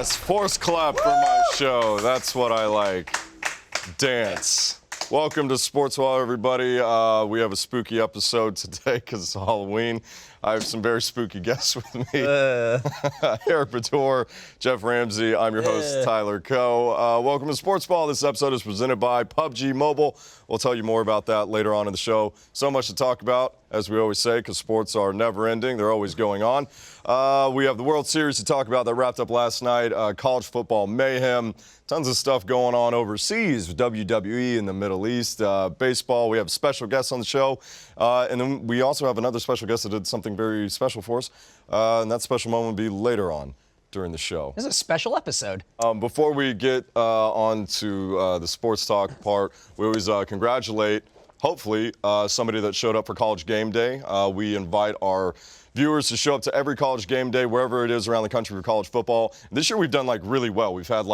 Yes, force clap for my show. That's what I like. Dance. Welcome to Sportsball, everybody. We have a spooky episode today because it's Halloween. I have some very spooky guests with me. Eric Bator, Jeff Ramsey. I'm your host, Tyler Coe. Welcome to Sportsball. This episode is presented by PUBG Mobile. We'll tell you more about that later on in the show. So much to talk about, as we always say, because sports are never ending. They're always going on. We have the World Series to talk about that wrapped up last night. College football mayhem. Tons of stuff going on overseas with WWE in the Middle East. Baseball, we have special guests on the show. And then we also have another special guest that did something very special for us. And that special moment will be later on during the show. This is a special episode. Before we get on to the sports talk part, we always congratulate, hopefully, somebody that showed up for College Game Day. We invite our viewers to show up to every College Game Day, wherever it is around the country for college football. And this year we've done really well. We've had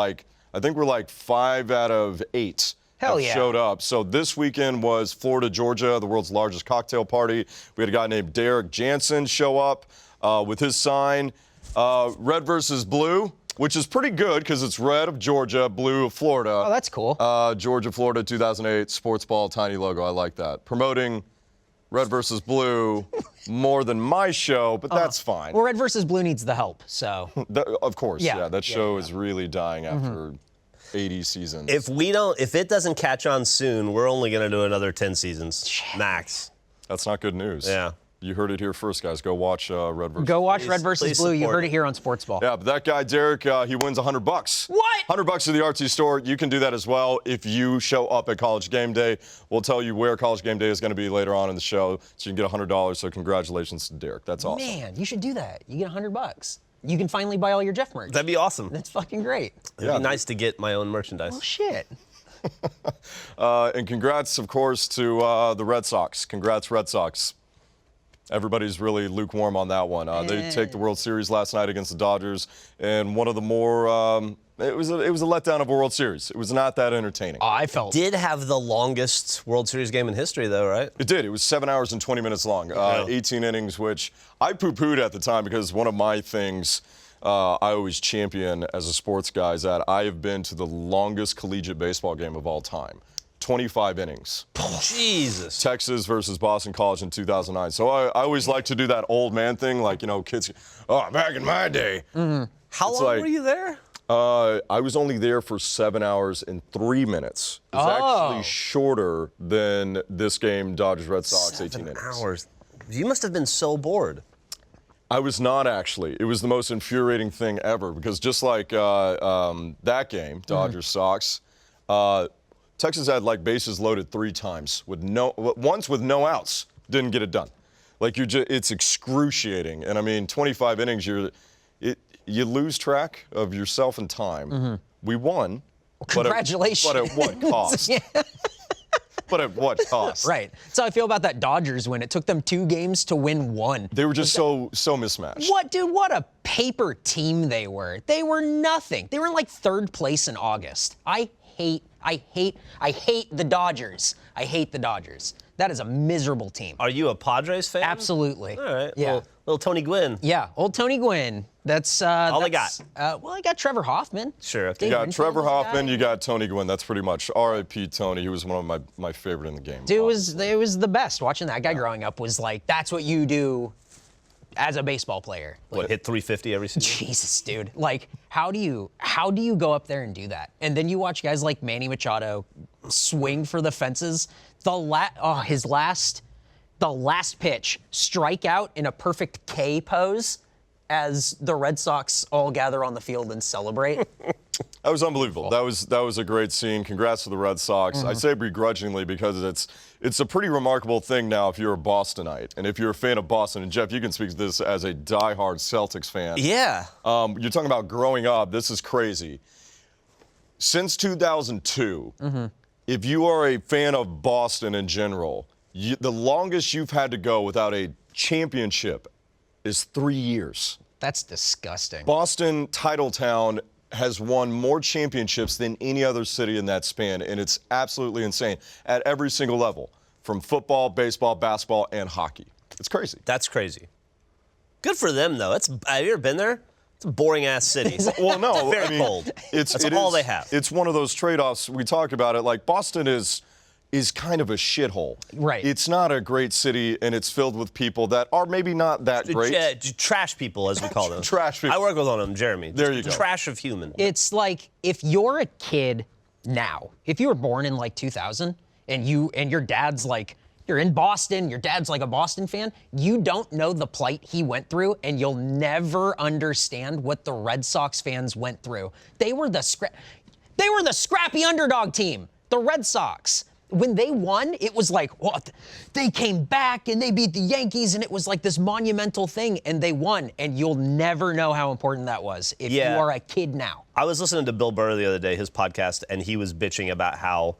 I think we're 5 out of 8 Hell yeah. showed up. So this weekend was Florida, Georgia, the world's largest cocktail party. We had a guy named Derek Jansen show up with his sign, red versus blue, which is pretty good because it's red of Georgia, blue of Florida. Oh, that's cool. Georgia, Florida, 2008, Sportsball, tiny logo. I like that. Promoting red versus blue more than my show, but that's fine. Well, red versus blue needs the help, so. Of course, yeah. That show yeah. is really dying after 80 seasons. If it doesn't catch on soon, we're only going to do another 10 seasons, max. That's not good news. Yeah. You heard it here first, guys. Go watch Red versus Go watch Please- red versus please blue. You support heard it. it here on Sportsball. Yeah, but that guy, Derek, he wins $100. What? $100 to the RT store. You can do that as well if you show up at College Game Day. We'll tell you where College Game Day is going to be later on in the show, so you can get $100. So congratulations to Derek. That's awesome. Man, you should do that. You get $100. You can finally buy all your Jeff merch. That'd be awesome. That's fucking great. It'd be nice to get my own merchandise. Well, shit. And congrats, of course, to the Red Sox. Congrats, Red Sox. Everybody's really lukewarm on that one. They take the World Series last night against the Dodgers, and one of the more it was a letdown of a World Series. It was not that entertaining. I felt. Did have the longest World Series game in history, though, right? It did. It was 7 hours and 20 minutes long, 18 innings, which I poo-pooed at the time because one of my things I always champion as a sports guy is that I have been to the longest collegiate baseball game of all time. 25 innings. Jesus. Texas versus Boston College in 2009. So I always like to do that old man thing, kids, back in my day. How long were you there? I was only there for 7 hours and 3 minutes. It was actually shorter than this game, Dodgers-Red Sox, 18 innings. 7 hours. You must have been so bored. I was not actually. It was the most infuriating thing ever because just like that game, Dodgers-Sox, Texas had bases loaded 3 times once with no outs. Didn't get it done. It's excruciating. And I mean, 25 innings, you lose track of yourself and time. We won. Well, congratulations. But at what cost? But at what cost? Right. That's how I feel about that Dodgers win. It took them 2 games to win 1. They were just so mismatched. What, dude? What a paper team they were. They were nothing. They were in 3rd place in August. I hate the Dodgers. I hate the Dodgers. That is a miserable team. Are you a Padres fan? Absolutely. All right. Yeah. Little Tony Gwynn. Yeah, old Tony Gwynn. That's all they got. Well, I got Trevor Hoffman. Sure. You got Trevor Hoffman, guy. you got Tony Gwynn. That's pretty much R.I.P. Tony. He was one of my favorite in the game. Dude, it was the best. Watching that guy growing up was that's what you do as a baseball player. What, hit 350 every season? Jesus, dude. How do you go up there and do that? And then you watch guys like Manny Machado swing for the fences. His last pitch, strike out in a perfect K pose as the Red Sox all gather on the field and celebrate. That was unbelievable. That was a great scene. Congrats to the Red Sox. I say begrudgingly because it's a pretty remarkable thing now if you're a Bostonite. And if you're a fan of Boston, and Jeff, you can speak to this as a diehard Celtics fan. Yeah. You're talking about growing up. This is crazy. Since 2002, if you are a fan of Boston in general, the longest you've had to go without a championship is 3 years. That's disgusting. Boston, title town, has won more championships than any other city in that span, and it's absolutely insane at every single level, from football, baseball, basketball, and hockey. It's crazy. That's crazy. Good for them, though. Have you ever been there? It's a boring ass city. Well, no, Very cold. That's it all is- they have. It's one of those trade-offs. We talked about it. Like Boston is kind of a shithole. Right. It's not a great city, and it's filled with people that are maybe not that great. Trash people, as we call them. Trash people. I work with one of them, Jeremy. There you go. Trash of human. It's like if you're a kid now, if you were born in like 2000 and your dad's like, you're in Boston, your dad's like a Boston fan, you don't know the plight he went through, and you'll never understand what the Red Sox fans went through. They were the scrappy underdog team, the Red Sox. When they won, it was like, what? They came back and they beat the Yankees, and it was like this monumental thing, and they won, and you'll never know how important that was if you are a kid now. I was listening to Bill Burr the other day, his podcast, and he was bitching about how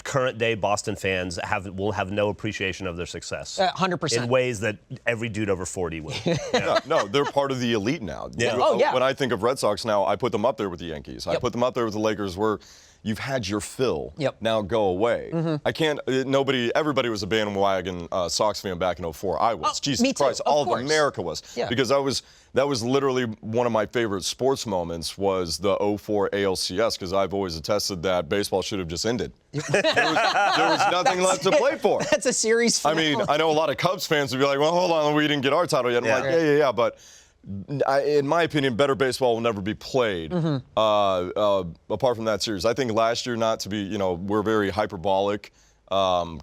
current day Boston fans will have no appreciation of their success. 100%. In ways that every dude over 40 will. Yeah, no, they're part of the elite now. Yeah. Oh, yeah. When I think of Red Sox now, I put them up there with the Yankees. I Yep. put them up there with the Lakers, where you've had your fill. Yep. Now go away. I can't. Everybody was a bandwagon Sox fan back in '04. I was. Jesus me too, Christ, of all of course. America was. Yeah. Because that was literally one of my favorite sports moments was the '04 ALCS, because I've always attested that baseball should have just ended. there was nothing left to play for. That's a series I finale. mean, I know a lot of Cubs fans would be like, well, hold on, we didn't get our title yet. I'm like, yeah, but in my opinion, better baseball will never be played apart from that series. I think last year, not to be, we're very hyperbolic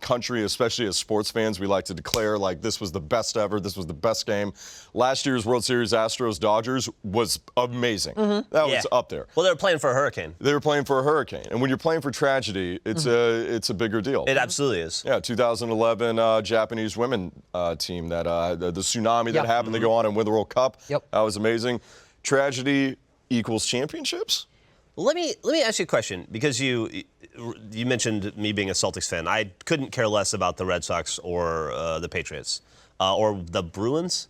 country, especially as sports fans. We like to declare like this was the best ever, this was the best game. Last year's World Series Astros-Dodgers was amazing. That was up there. Well, they were playing for a hurricane. They were playing for a hurricane. And when you're playing for tragedy, it's a bigger deal. It absolutely is. Yeah, 2011 Japanese women team that the tsunami that happened, they go on and win the World Cup. Yep. That was amazing. Tragedy equals championships? Let me ask you a question, because you mentioned me being a Celtics fan. I couldn't care less about the Red Sox or the Patriots or the Bruins.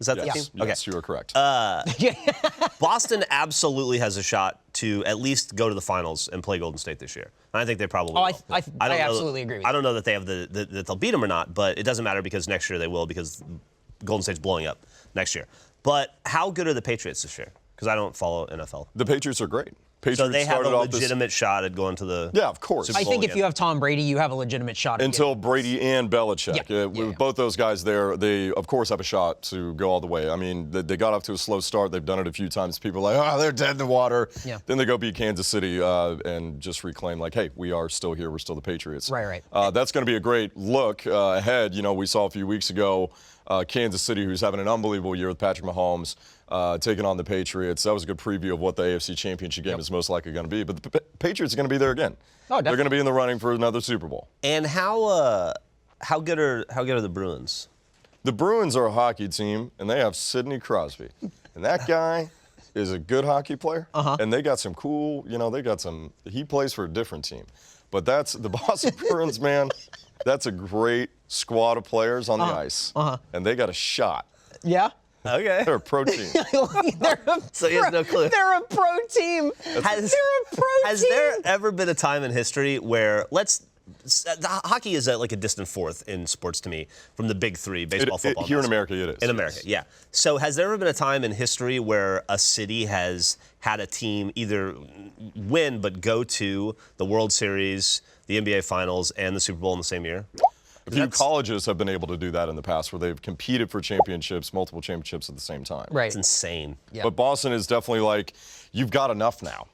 Is that the team? Yes, you are correct. Boston absolutely has a shot to at least go to the finals and play Golden State this year. And I think they probably will. I don't know- absolutely agree with I don't know that they have that they'll beat them or not, but it doesn't matter because next year they will, because Golden State's blowing up next year. But how good are the Patriots this year? Because I don't follow NFL. The Patriots are great. Patriots So they have a started off legitimate shot at going to the Yeah, of course. Super I Bowl think if again. you have Tom Brady, you have a legitimate shot. Until Brady and Belichick. Yeah. With both those guys there, they, of course, have a shot to go all the way. I mean, they got off to a slow start. They've done it a few times. People are like, oh, they're dead in the water. Yeah. Then they go beat Kansas City and just reclaim, like, hey, we are still here. We're still the Patriots. Right. That's going to be a great look ahead. We saw a few weeks ago Kansas City, who's having an unbelievable year with Patrick Mahomes, taking on the Patriots. That was a good preview of what the AFC Championship game is most likely going to be. But the Patriots are going to be there again. Oh, definitely. They're going to be in the running for another Super Bowl. And how good are the Bruins? The Bruins are a hockey team, and they have Sidney Crosby. And that guy is a good hockey player. And they got some cool, he plays for a different team. But that's the Boston Bruins, man. That's a great squad of players on the ice. And they got a shot. Yeah. Okay. They're a pro team. So he has no clue. They're a pro team. They're a pro team. Has there ever been a time in history where hockey is like a distant fourth in sports to me from the big three, baseball, football, here in basketball. America, it is. In America, yeah. So has there ever been a time in history where a city has had a team either win but go to the World Series, the NBA Finals, and the Super Bowl in the same year? A few colleges have been able to do that in the past, where they've competed for championships, multiple championships at the same time. Right. It's insane. Yeah. But Boston is definitely like, you've got enough now.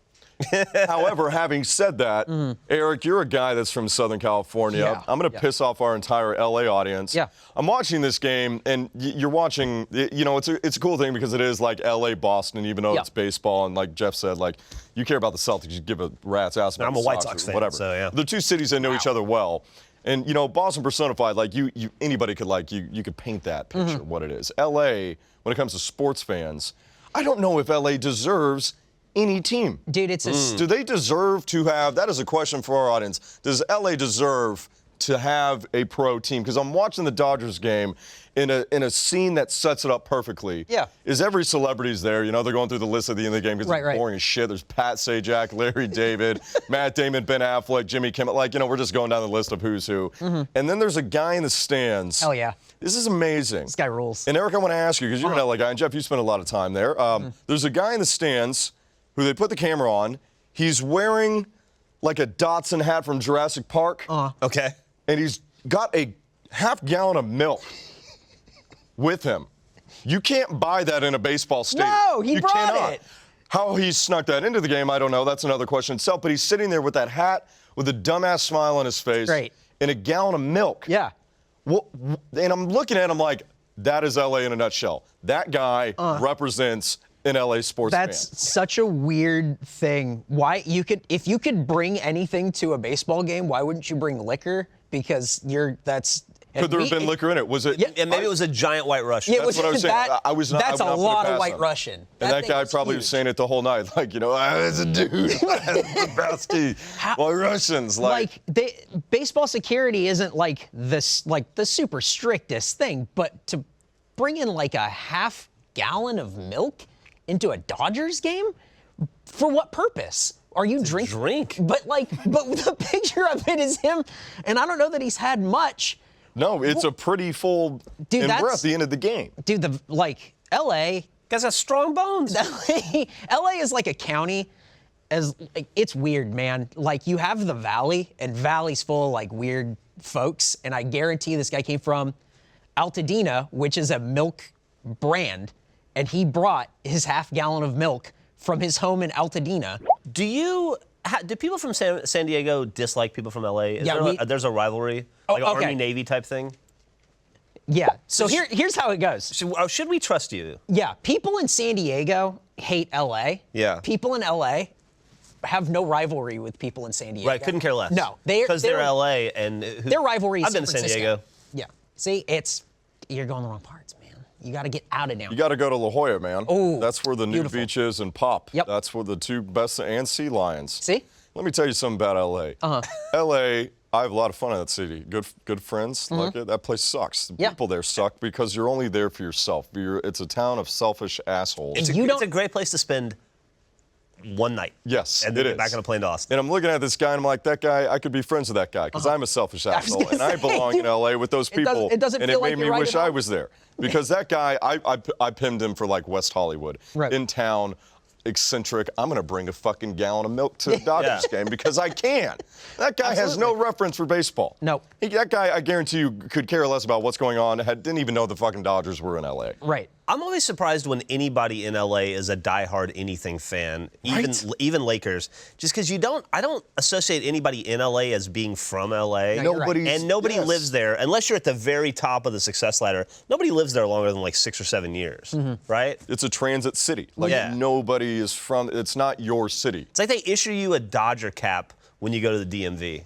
However, having said that, Eric, you're a guy that's from Southern California. Yeah. I'm going to piss off our entire LA audience. Yeah. I'm watching this game, and you're watching, it's a cool thing because it is like LA, Boston, even though it's baseball. And like Jeff said, like, you care about the Celtics, you give a rat's ass about I'm the a White Sox Sox or fan, whatever. so yeah. The two cities that know each other well. And, Boston personified, like, anybody could, like, you could paint that picture, what it is. LA, when it comes to sports fans, I don't know if LA deserves any team. Dude, it's a Do they deserve to have, that is a question for our audience, does LA deserve to have a pro team? Because I'm watching the Dodgers game in a scene that sets it up perfectly. Yeah. Is every celebrity's there? You know, they're going through the list at the end of the game because it's boring as shit. There's Pat Sajak, Larry David, Matt Damon, Ben Affleck, Jimmy Kimmel. Like, you know, we're just going down the list of who's who. And then there's a guy in the stands. Hell yeah. This is amazing. This guy rules. And Eric, I want to ask you, because you're an LA guy, and Jeff, you spend a lot of time there. There's a guy in the stands who they put the camera on. He's wearing like a Dotson hat from Jurassic Park. Okay. And he's got a half-gallon of milk with him. You can't buy that in a baseball stadium. No, he you brought cannot. it. How he snuck that into the game, I don't know. That's another question itself. But he's sitting there with that hat, with a dumbass smile on his face, Great. and a gallon of milk. Yeah. And I'm looking at him like, that is LA in a nutshell. That guy represents an LA sports fan. That's such a weird thing. Why if you could bring anything to a baseball game, why wouldn't you bring liquor? Because Could there have been liquor in it? Was it? Yeah, and maybe it was a giant white Russian. Yeah, That's what I was saying. I was not. That's I would a not lot put it of past White him. Russian. And that thing guy probably huge. was saying it the whole night, like, you know, as a dude, the bestie, White Russians, like baseball security isn't like this, like the super strictest thing, but to bring in like a half gallon of milk into a Dodgers game, for what purpose? Are you drinking? Drink. But the picture of it is him, and I don't know that he's had much. No, it's a pretty full Dude, breath at the end of the game. Dude, LA. Guys got strong bones. LA is like a county. It's weird, man. Like, you have the Valley, and Valley's full of like weird folks, and I guarantee this guy came from Altadena, which is a milk brand, and he brought his half gallon of milk from his home in Altadena. Do people from San Diego dislike people from LA? There's a rivalry, like an Army-Navy type thing? Yeah, so here's how it goes. Should we trust you? Yeah, people in San Diego hate LA. Yeah. People in LA have no rivalry with people in San Diego. Right, couldn't care less. No, because they're LA and their rivalry is I've been to San Diego. Yeah. See, you're going the wrong parts, man. You got to get out of downtown. You got to go to La Jolla, man. Oh, that's where the beautiful. new beach is and Pop. Yep. That's where the two best, and Sea Lions. See? Let me tell you something about LA. LA, I have a lot of fun in that city. Good friends. Like it. That place sucks. The people there suck because you're only there for yourself. It's a town of selfish assholes. It's a great place to spend one night. Yes, and then it get is. back on a plane to Austin. And I'm looking at this guy and I'm like, that guy, I could be friends with that guy because I'm a selfish asshole and I belong in LA with those people. It doesn't and feel it like made you're me right wish at I all. was there because that guy, I pinned him for like West Hollywood in town. Eccentric. I'm going to bring a fucking gallon of milk to the Dodgers game because I can. That guy has no reference for baseball. No. That guy, I guarantee you, could care less about what's going on. Didn't even know the fucking Dodgers were in LA. Right. I'm always surprised when anybody in LA is a diehard anything fan, even Lakers, just because I don't associate anybody in LA as being from LA. No, Nobody lives there unless you're at the very top of the success ladder. Nobody lives there longer than like 6 or 7 years, right? It's a transit city. Like nobody is from. It's not your city. It's like they issue you a Dodger cap when you go to the DMV.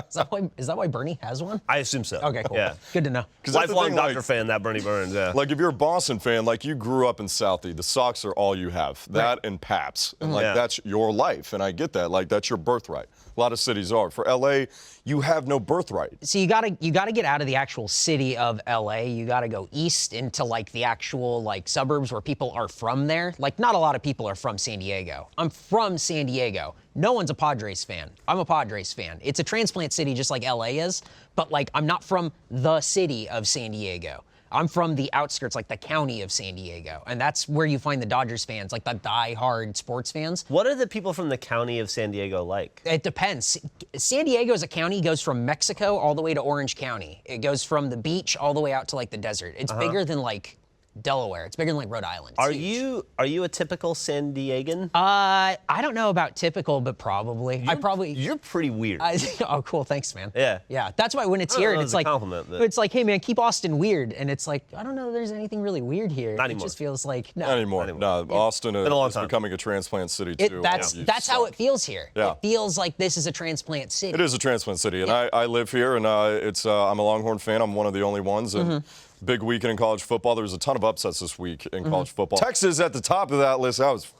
Is that why Bernie has one? I assume so. Okay, cool. Yeah. Good to know. Lifelong Dodger fan, that Bernie Burns, yeah. Like if you're a Boston fan, like you grew up in Southie, the Sox are all you have. That and Paps. And like that's your life. And I get that. Like that's your birthright. A lot of cities are. For LA, you have no birthright. So you gotta get out of the actual city of LA. You gotta go east into like the actual like suburbs where people are from there. Like not a lot of people are from San Diego. I'm from San Diego. No one's a Padres fan. I'm a Padres fan. It's a transplant city just like LA is, but like I'm not from the city of San Diego. I'm from the outskirts, like the county of San Diego. And that's where you find the Dodgers fans, like the die-hard sports fans. What are the people from the county of San Diego like? It depends. San Diego as a county goes from Mexico all the way to Orange County. It goes from the beach all the way out to like the desert. It's bigger than like Delaware. It's bigger than like Rhode Island. Are you a typical San Diegan? I don't know about typical, but probably. You're pretty weird. Oh, cool. Thanks, man. Yeah. Yeah. That's why when it's I don't here, know and if it's it's a like, compliment, but- it's like, hey, man, keep Austin weird. And it's like, I don't know if there's anything really weird here. Not It anymore. just feels like, no. Not anymore. No, Austin Been a long is time. becoming a transplant city too. That's how it feels here. Yeah. It feels like this is a transplant city. It is a transplant city, and I live here, and I'm a Longhorn fan. I'm one of the only ones. And big weekend in college football. There was a ton of upsets this week in college football. Texas at the top of that list. That was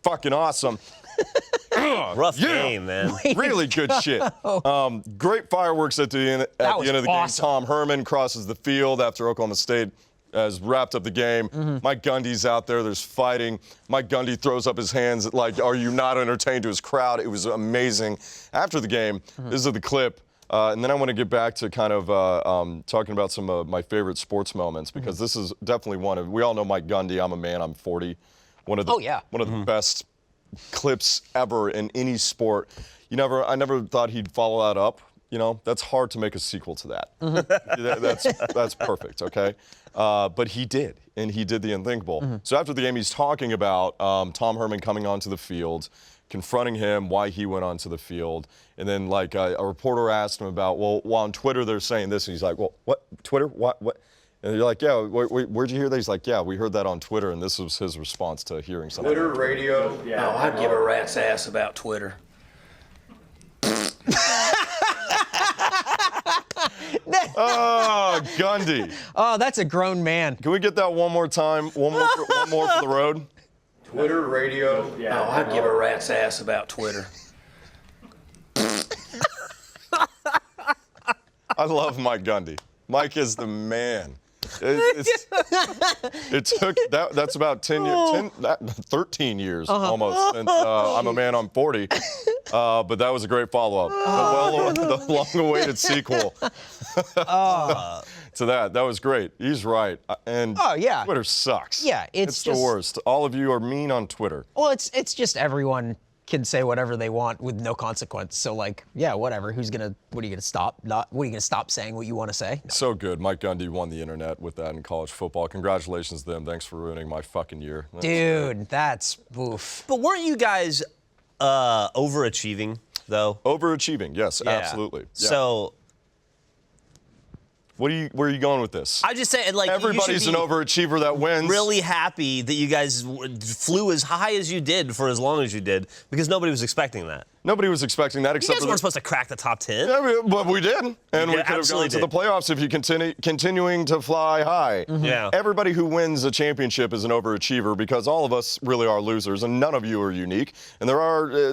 fucking awesome. Rough game, man. Really good shit. Great fireworks at the end of the awesome. game. Tom Herman crosses the field after Oklahoma State has wrapped up the game. Mike Gundy's out there. There's fighting. Mike Gundy throws up his hands like, "Are you not entertained?" to his crowd. It was amazing. After the game, this is the clip. And then I want to get back to kind of talking about some of my favorite sports moments, because this is definitely one of. We all know Mike Gundy. I'm a man. I'm 40. One of the the best clips ever in any sport. I never thought he'd follow that up. That's hard to make a sequel to that. That's perfect. Okay, but he did, and he did the unthinkable. So after the game, he's talking about Tom Herman coming onto the field, confronting him, why he went onto the field, and then like a reporter asked him about, well, on Twitter they're saying this, and he's like, well, what Twitter? What? And you're like, yeah, where'd you hear that? He's like, yeah, we heard that on Twitter, and this was his response to hearing something. Twitter, radio. Yeah. Oh, I'd give a rat's ass about Twitter. Oh, Gundy. Oh, that's a grown man. Can we get that one more time? One more for the road. Twitter, radio. Yeah. Oh, I'd give a rat's ass about Twitter. I love Mike Gundy. Mike is the man. It took that's about 13 years almost since I'm a man, I'm 40. But that was a great follow-up. The long-awaited sequel to that. That was great. He's right. And Twitter sucks. Yeah, it's the worst. All of you are mean on Twitter. Well, it's just everyone can say whatever they want with no consequence. So whatever. What are you gonna stop? What are you gonna stop saying what you want to say? No. So good. Mike Gundy won the internet with that in college football. Congratulations to them. Thanks for ruining my fucking year. Dude, that's oof. But weren't you guys overachieving though? Overachieving, yes, absolutely. Yeah. So. Where are you going with this? I just say, like, everybody's an overachiever that wins. Really happy that you guys flew as high as you did for as long as you did, because nobody was expecting that. Nobody was expecting that, You except guys weren't supposed to crack the top 10. Yeah, but we did, and we could have gone absolutely to the playoffs if you continuing to fly high. Yeah. Everybody who wins a championship is an overachiever, because all of us really are losers, and none of you are unique, and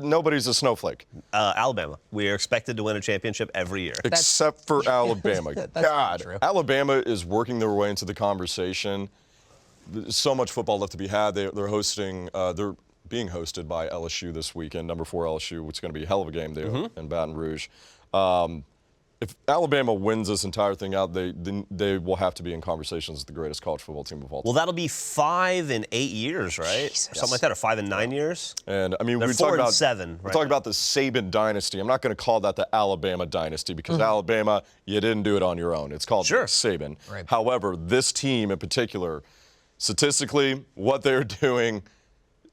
nobody's a snowflake. Alabama, we are expected to win a championship every year. Except for Alabama. That's God, true. Alabama is working their way into the conversation. There's so much football left to be had. They're being hosted by LSU this weekend, number 4 LSU, which is going to be a hell of a game there in Baton Rouge. If Alabama wins this entire thing out, they will have to be in conversations with the greatest college football team of all time. Well, that'll be 5 in 8 years, right? Jesus. Something like that, or 5 in 9 years? And I mean, They're we 4 talk and about 7. We're talking about the Saban dynasty. I'm not going to call that the Alabama dynasty, because Alabama, you didn't do it on your own. It's called Saban. Right. However, this team in particular, statistically, what they're doing,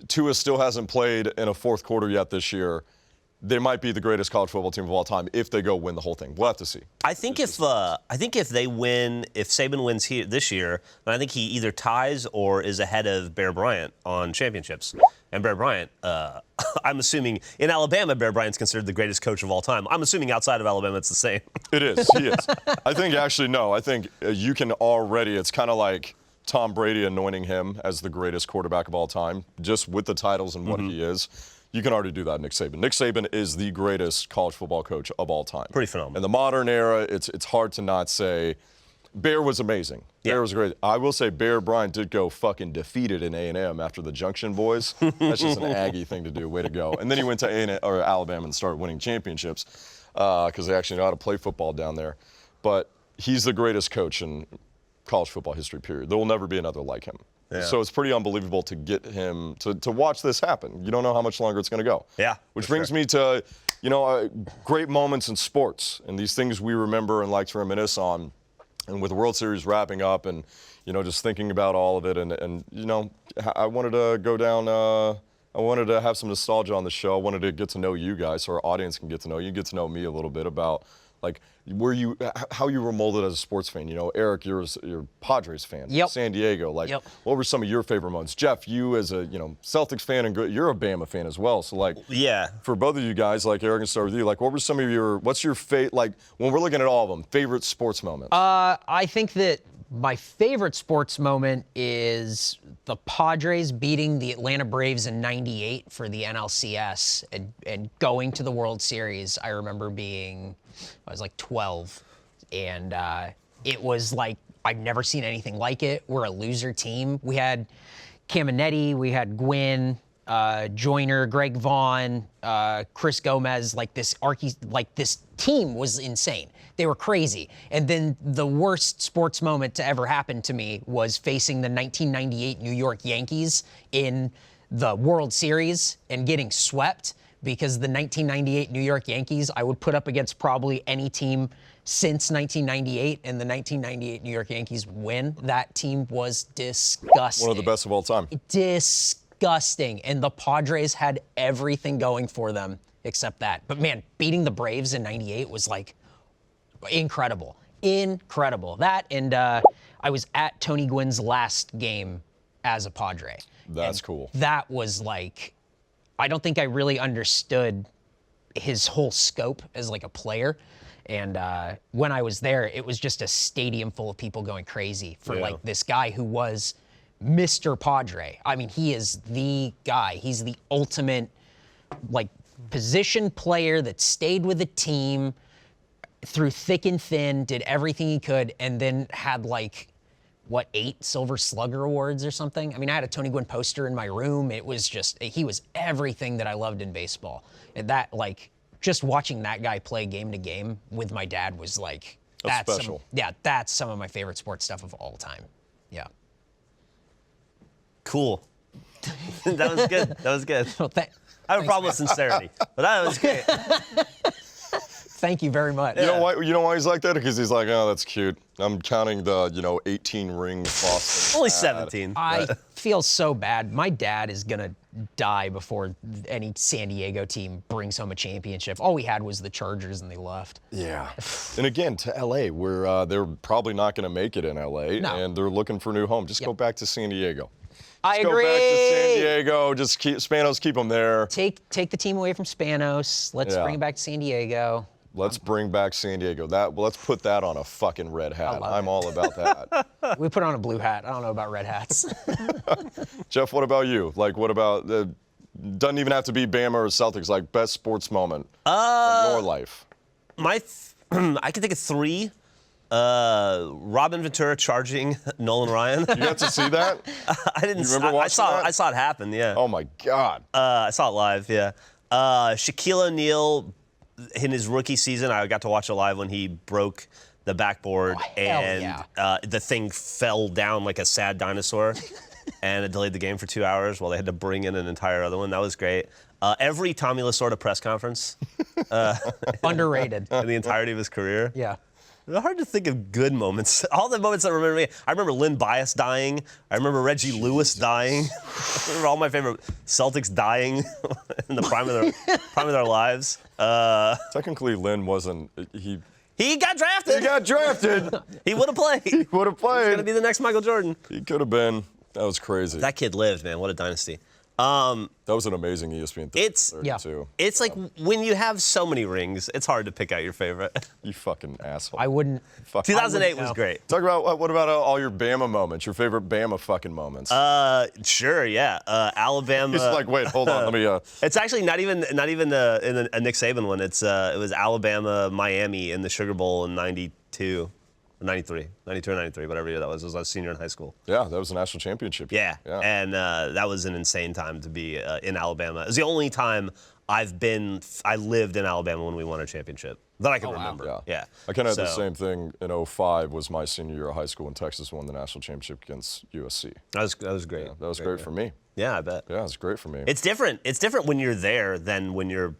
Tua still hasn't played in a fourth quarter yet this year. They might be the greatest college football team of all time if they go win the whole thing. We'll have to see. I think if they win, if Saban wins this year, then I think he either ties or is ahead of Bear Bryant on championships. And Bear Bryant, I'm assuming in Alabama, Bear Bryant's considered the greatest coach of all time. I'm assuming outside of Alabama, it's the same. It is. He is. I think actually no. I think you can already. It's kind of like Tom Brady anointing him as the greatest quarterback of all time, just with the titles and what he is. You can already do that, Nick Saban. Nick Saban is the greatest college football coach of all time. Pretty phenomenal. In the modern era, it's hard to not say Bear was amazing. Yeah. Bear was great. I will say Bear Bryant did go fucking defeated in A&M after the Junction Boys. That's just an Aggie thing to do. Way to go. And then he went to Alabama and started winning championships because they actually know how to play football down there. But he's the greatest coach in college football history, period. There will never be another like him. Yeah. So it's pretty unbelievable to get him to watch this happen. You don't know how much longer it's going to go. Yeah. Which brings me to, great moments in sports and these things we remember and like to reminisce on. And with the World Series wrapping up and, just thinking about all of it and I wanted to go down, I wanted to have some nostalgia on the show. I wanted to get to know you guys so our audience can get to know you, get to know me a little bit about how you were molded as a sports fan. Eric, you're a Padres fan. Yep. San Diego. What were some of your favorite moments? Jeff, you as a Celtics fan and you're a Bama fan as well. So for both of you guys, Eric, can start with you. What were some of what's your when we're looking at all of them, favorite sports moments? I think that My favorite sports moment is the Padres beating the Atlanta Braves in '98 for the NLCS and going to the World Series. I remember I was like 12, and it was like, I've never seen anything like it. We're a loser team. We had Caminetti, we had Gwynn, Joyner, Greg Vaughn, Chris Gomez. This team was insane. They were crazy. And then the worst sports moment to ever happen to me was facing the 1998 New York Yankees in the World Series and getting swept, because the 1998 New York Yankees, I would put up against probably any team since 1998, and the 1998 New York Yankees would win. That team was disgusting. One of the best of all time. Disgusting. And the Padres had everything going for them except that. But man, beating the Braves in '98 was like incredible. Incredible. That, and I was at Tony Gwynn's last game as a Padre. That's cool. That was like, I don't think I really understood his whole scope as like a player. And when I was there, it was just a stadium full of people going crazy for like this guy who was Mr. Padre. I mean, he is the guy. He's the ultimate like position player that stayed with the team through thick and thin, did everything he could, and then had like, 8 Silver Slugger awards or something? I mean, I had a Tony Gwynn poster in my room. It was just, he was everything that I loved in baseball. And that, like, just watching that guy play game to game with my dad was like, That's special. That's some of my favorite sports stuff of all time. Yeah. Cool. That was good. That was good. Well, I have a problem with sincerity, but that was great. thank you very much. You know why? You know why he's like that? Because he's like, oh, that's cute. I'm counting the 18 rings Boston. Only had. 17. I feel so bad. My dad is gonna die before any San Diego team brings home a championship. All we had was the Chargers, and they left. Yeah. And again, to LA, where they're probably not going to make it in LA, No. and they're looking for a new home. Just go back to San Diego. I Go agree. back to San Diego. Just keep Spanos. Keep them there. Take the team away from Spanos. Let's Yeah. bring it back to San Diego. Let's bring back San Diego. Let's put that on a fucking red hat. love I'm it. all about that. We put on a blue hat. I don't know about red hats. Jeff, what about you? Like, what about doesn't even have to be Bama or Celtics. Like, best sports moment from your life. I can think of 3. Robin Ventura charging Nolan Ryan. You got to see that? I didn't. You remember watching that? I saw it happen. Yeah. Oh my God. I saw it live. Yeah. Shaquille O'Neal in his rookie season, I got to watch it live when he broke the backboard hell and yeah. the thing fell down like a sad dinosaur, and it delayed the game for 2 hours while they had to bring in an entire other one. That was great. Every Tommy Lasorda press conference Underrated. in the entirety of his career. Yeah. It's hard to think of good moments. All the moments that remember me. I remember Lynn Bias dying. I remember Reggie Lewis dying. I remember all my favorite Celtics dying in the prime of their lives. Technically, Lynn wasn't. He got drafted. He got drafted. He would have played. He would have He's gonna played. be the next Michael Jordan. He could have been. That was crazy. That kid lived, man. What a dynasty. That was an amazing ESPN 32. Yeah. It's like when you have so many rings, it's hard to pick out your favorite. You fucking asshole. I wouldn't. 2008 was know. great. Talk about what about all your Bama moments? Your favorite Bama fucking moments? Sure, yeah. Alabama. He's like, wait, hold on, let me. It's actually not even in a Nick Saban one. It was Alabama Miami in the Sugar Bowl in '92, 93, or 93, whatever year that was. It was I was a senior in high school. Yeah, that was a national championship. Yeah, Yeah. and that was an insane time to be in Alabama. It was the only time I lived in Alabama when we won a championship that I can remember. Yeah. I kind of had the So- same thing in '05. Was my senior year of high school when Texas won the national championship against USC. That was great. That was great for me. Yeah, I bet. Yeah, it was great for me. It's different. It's different when you're there than when you're,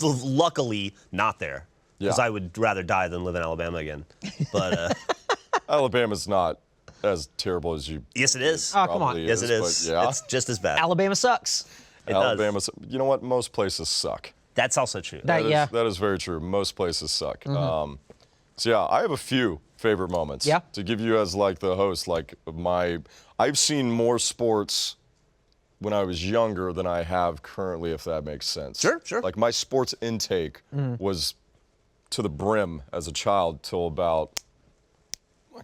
luckily not there. Because Yeah. I would rather die than live in Alabama again. But Alabama's not as terrible as you. yes, it is. Oh, come on. probably Yes, it is. But yeah, It's just as bad. Alabama sucks. It does. Alabama's. You know what? Most places suck. That's also true. That is very true. Most places suck. So yeah, I have a few favorite moments. Yeah. To give you as like the host, I've seen more sports when I was younger than I have currently, if that makes sense. Sure. Like my sports intake was to the brim as a child till about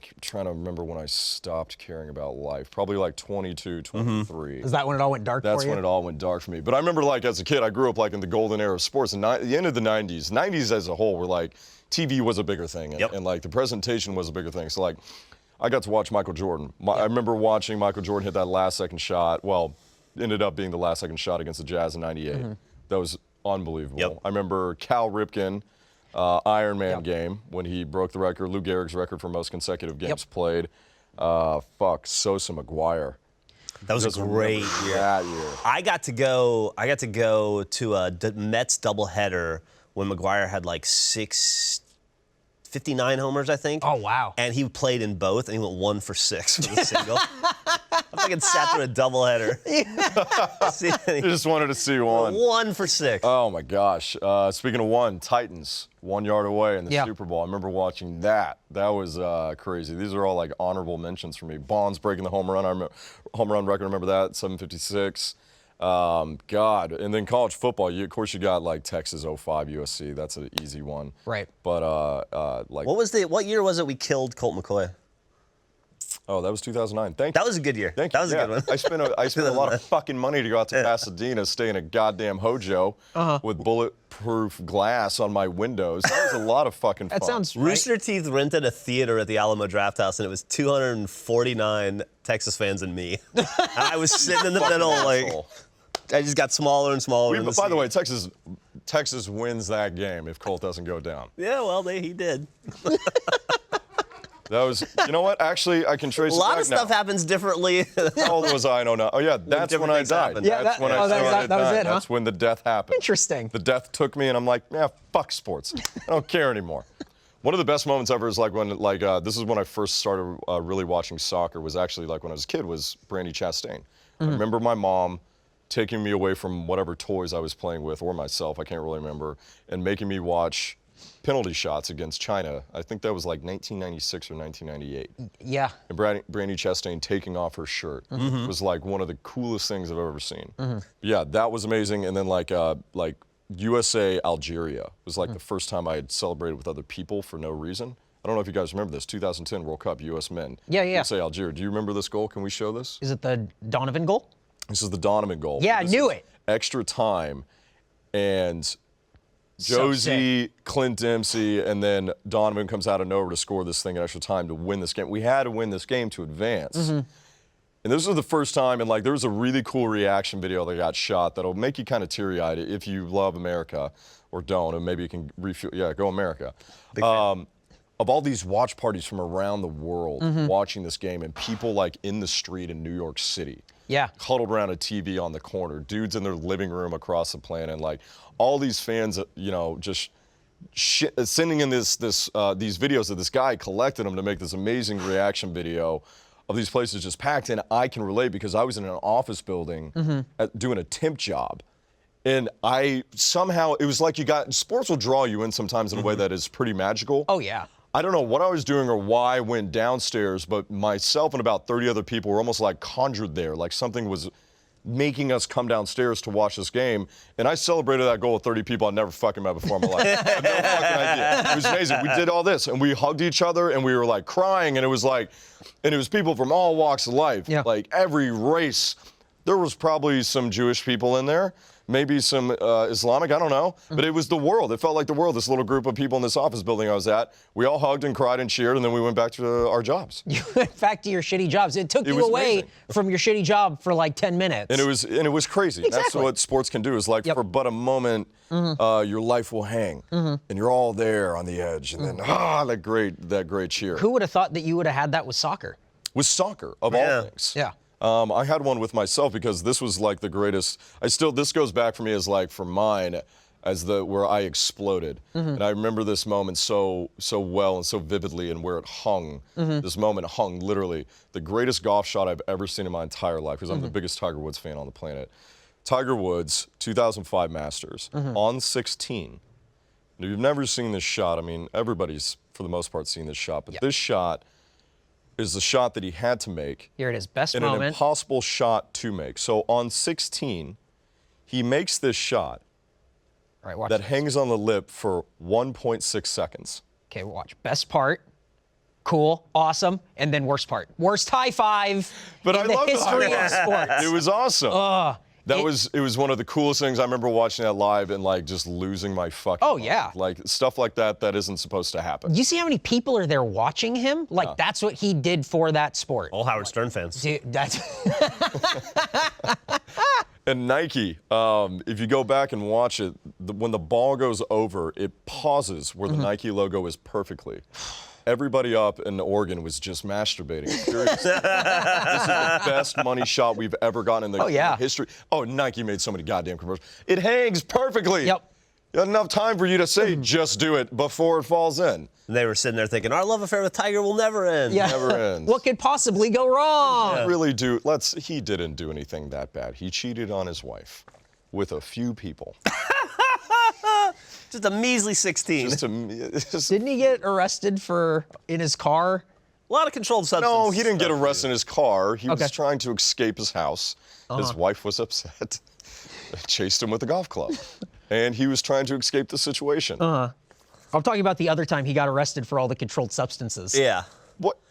like trying to remember when I stopped caring about life. Probably like 22, 23. Is that when it all went dark That's for you? when it all went dark for me. But I remember, like, as a kid, I grew up like in the golden era of sports. And the end of the 90s, 90s as a whole, were like TV was a bigger thing, and like the presentation was a bigger thing. So like, I got to watch Michael Jordan. I remember watching Michael Jordan hit that last second shot. Well, ended up being the last second shot against the Jazz in '98. That was unbelievable. I remember Cal Ripken. Iron Man game when he broke the record, Lou Gehrig's record for most consecutive games played. Sosa McGuire. That was a great year. That year. I got to go to a Mets doubleheader when McGuire had like 59 homers, I think. Oh, wow. And he played in both, and he went 1 for 6 with a single. I fucking sat through a doubleheader. You just wanted to see one. 1 for 6. Oh my gosh. Speaking of one, Titans, 1 yard away in the Super Bowl. I remember watching that. That was crazy. These are all like honorable mentions for me. Bonds breaking the home run. I remember home run record. I remember that. 756. God. And then college football. Of course, you got like Texas 05 USC. That's an easy one. Right. But like. What year was it we killed Colt McCoy? Oh, that was 2009. Thank you. That was a good year. Thank you. That was a good one. I spent a lot of fucking money to go out to Pasadena, stay in a goddamn hojo with bulletproof glass on my windows. That was a lot of fucking fun. That sounds right. Rooster Teeth rented a theater at the Alamo Draft House, and it was 249 Texas fans and me. And I was sitting in the middle, like, I just got smaller and smaller. By the way, Texas wins that game if Colt doesn't go down. Yeah, well, he did. That was, you know what? Actually, I can trace it A lot back of stuff now. happens differently. How old was I? I don't know. Oh, yeah, that's when I things died. happen. Yeah, That's when I started that was dying. it, huh? That's when the death happened. Interesting. The death took me, and I'm like, yeah, fuck sports. I don't care anymore. One of the best moments ever is like when, this is when I first started really watching soccer. Was actually like when I was a kid. Was Brandy Chastain. I remember my mom taking me away from whatever toys I was playing with, or myself, I can't really remember, and making me watch penalty shots against China. I think that was like 1996 or 1998. Yeah. And Brandy Chastain taking off her shirt was like one of the coolest things I've ever seen. Yeah, that was amazing. And then like USA Algeria was like the first time I had celebrated with other people for no reason. I don't know if you guys remember this. 2010 World Cup, U.S. men. Yeah. USA Algeria. Do you remember this goal? Can we show this? Is it the Donovan goal? This is the Donovan goal. Yeah, I knew it. Extra time, and So Josie, Clint Dempsey, and then Donovan comes out of nowhere to score this thing in extra time to win this game. We had to win this game to advance. And this was the first time, and like there was a really cool reaction video that got shot that'll make you kind of teary-eyed if you love America or don't, and maybe you can refuel. Yeah, go America. Of all these watch parties from around the world watching this game, and people like in the street in New York City. Yeah. Huddled around a TV on the corner, dudes in their living room across the planet, and like all these fans, you know, just sending in these videos that this guy collected them to make this amazing reaction video of these places just packed. And I can relate because I was in an office building doing a temp job. And it was like sports will draw you in sometimes in a way that is pretty magical. Oh, yeah. I don't know what I was doing or why I went downstairs, but myself and about 30 other people were almost like conjured there, like something was making us come downstairs to watch this game. And I celebrated that goal with 30 people I'd never fucking met before in my life. I had no fucking idea. It was amazing. We did all this, and we hugged each other, and we were like crying, and it was people from all walks of life, like every race. There was probably some Jewish people in there. Maybe some Islamic, I don't know. But it was the world. It felt like the world, this little group of people in this office building I was at. We all hugged and cried and cheered, and then we went back to our jobs. You went back to your shitty jobs. It took you was away amazing. from your shitty job for like 10 minutes. And it was crazy. Exactly. That's what sports can do, is like for but a moment, your life will hang. And you're all there on the edge. And then, that great cheer. Who would have thought that you would have had that with soccer? With soccer, of all things. Yeah. I had one with myself because this was like the greatest. This goes back for me as like for mine as where I exploded. And I remember this moment so well and so vividly, and where it hung. This moment hung literally the greatest golf shot I've ever seen in my entire life, because I'm the biggest Tiger Woods fan on the planet. Tiger Woods, 2005 Masters, on 16. Now, you've never seen this shot. I mean, everybody's for the most part seen this shot, but this shot is the shot that he had to make. Here it is, best and moment. an impossible shot to make. So on 16, he makes this shot that hangs on the lip for 1.6 seconds. Okay, watch. Best part. Cool, awesome, and then worst part. Worst high five But in I the love the history high of five. sports. It was awesome. It It was one of the coolest things. I remember watching that live and like just losing my fucking Oh, mind. yeah. Like stuff like that isn't supposed to happen. You see how many people are there watching him? Like, that's what he did for that sport. All Howard Stern fans. Dude, that's And Nike, if you go back and watch it, when the ball goes over, it pauses where the Nike logo is perfectly. Everybody up in Oregon was just masturbating. Seriously. This is the best money shot we've ever gotten in the history. Oh, Nike made so many goddamn commercials. It hangs perfectly. Yep. Enough time for you to say, just do it before it falls in. And they were sitting there thinking, our love affair with Tiger will never end. Yeah. Never ends. What could possibly go wrong? Really he didn't do anything that bad. He cheated on his wife with a few people. Just a measly 16. Didn't he get arrested in his car? A lot of controlled substance. No, he didn't get stuff, arrested in his car. He Okay. was trying to escape his house. His wife was upset. Chased him with a golf club. And he was trying to escape the situation. I'm talking about the other time he got arrested for all the controlled substances. Yeah.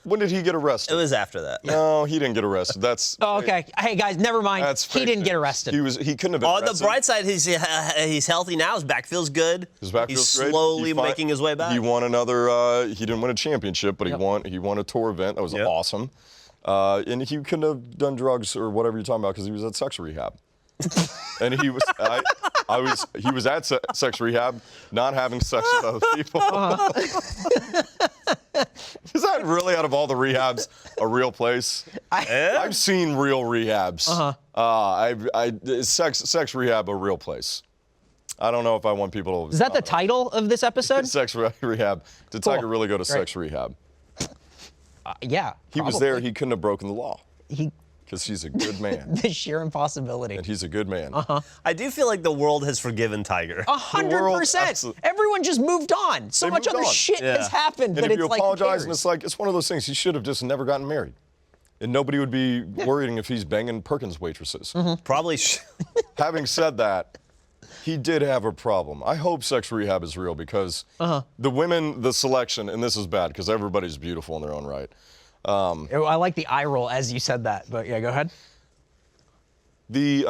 When did he get arrested? It was after that. No, he didn't get arrested. That's Oh, okay. Hey, guys, never mind. That's He fake didn't get news. arrested. He couldn't have been On the arrested. bright side, he's healthy now. His back feels good. His back he's feels great. slowly He making his way back. He won another. He didn't win a championship, but he won a tour event. That was Yep. awesome. And he couldn't have done drugs or whatever you're talking about because he was at sex rehab. And he was. He was at sex rehab, not having sex with other people. Is that really, out of all the rehabs, a real place? I've seen real rehabs. Sex rehab, a real place. I don't know if I want people to. Is that the title of this episode? Sex rehab. Did Cool. Tiger really go to Great. sex rehab? Yeah. He was there. He couldn't have broken the law He because he's a good man, the sheer impossibility. and he's a good man. I do feel like the world has forgiven Tiger. 100%. absolutely. Everyone just moved on. So They much moved other on. shit has happened, And but if it's you like, who apologize, and cares? it's one of those things. He should have just never gotten married, and nobody would be worrying if he's banging Perkins waitresses. Probably. Having said that, he did have a problem. I hope sex rehab is real because the women, the selection, and this is bad because everybody's beautiful in their own right. I like the eye roll as you said that, but yeah, go ahead. The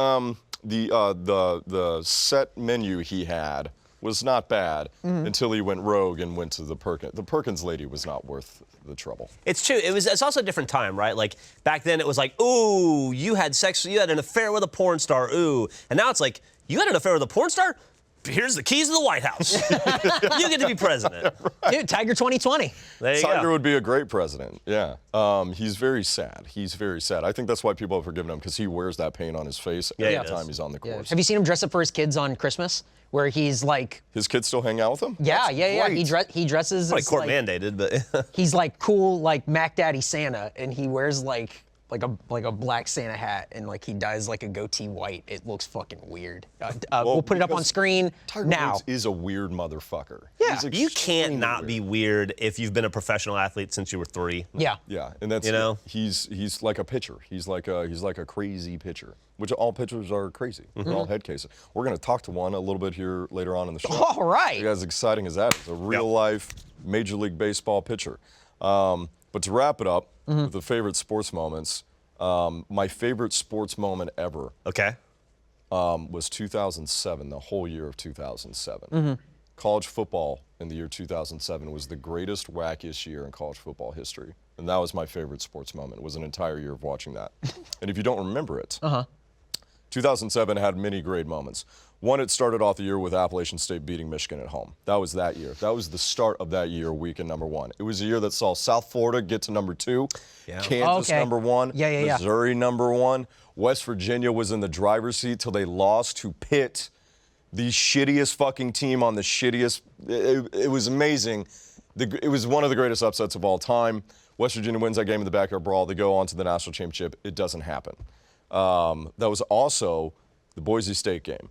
set menu he had was not bad until he went rogue and went to the Perkins. The Perkins lady was not worth the trouble. It's true. It's also a different time, right? Like back then, it was like, ooh, you had an affair with a porn star, ooh, and now it's like, you had an affair with a porn star? Here's the keys to the White House. You get to be president. Dude, Tiger 2020. There you Tiger go. would be a great president. Yeah. He's very sad. He's very sad. I think that's why people have forgiven him because he wears that pain on his face Yeah, every he time does. he's on the course. Have you seen him dress up for his kids on Christmas? Where he's like, His kids still hang out with him? yeah. great. He dresses Probably as court like, mandated, but he's like cool, like Mac Daddy Santa, and he wears like a black Santa hat, and like he dyes like a goatee white. It looks fucking weird. We'll put it up on because screen Tiger now. Woods is a weird motherfucker. Yeah. He's you can't extremely not weird. be weird if you've been a professional athlete since you were 3. Yeah. Yeah, and that's You know? he's like a pitcher. He's like a crazy pitcher, which all pitchers are crazy. They're all head cases. We're going to talk to one a little bit here later on in the show. All right. As exciting as that is, a real life Major League Baseball pitcher. But to wrap it up with the favorite sports moments, my favorite sports moment ever Okay. was 2007, the whole year of 2007. College football in the year 2007 was the greatest, wackiest year in college football history. And that was my favorite sports moment. It was an entire year of watching that. And if you don't remember it, 2007 had many great moments. One, it started off the year with Appalachian State beating Michigan at home. That was that year. That was the start of that year, weekend number 1. It was a year that saw South Florida get to number 2, Kansas Okay. number 1, Yeah. Missouri number 1. West Virginia was in the driver's seat till they lost to Pitt, the shittiest fucking team on the shittiest. It was amazing. It was one of the greatest upsets of all time. West Virginia wins that game in the backyard brawl. They go on to the national championship. It doesn't happen. That was also the Boise State game.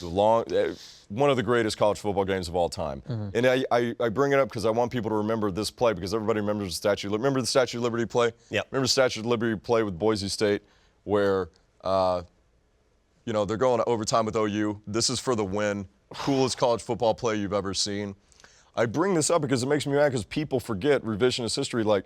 One of the greatest college football games of all time. And I bring it up because I want people to remember this play because everybody remembers the Statue of Liberty. Remember the Statue of Liberty play? Yep. Remember the Statue of Liberty play with Boise State where, they're going to overtime with OU. This is for the win. Coolest college football play you've ever seen. I bring this up because it makes me mad because people forget revisionist history. Like,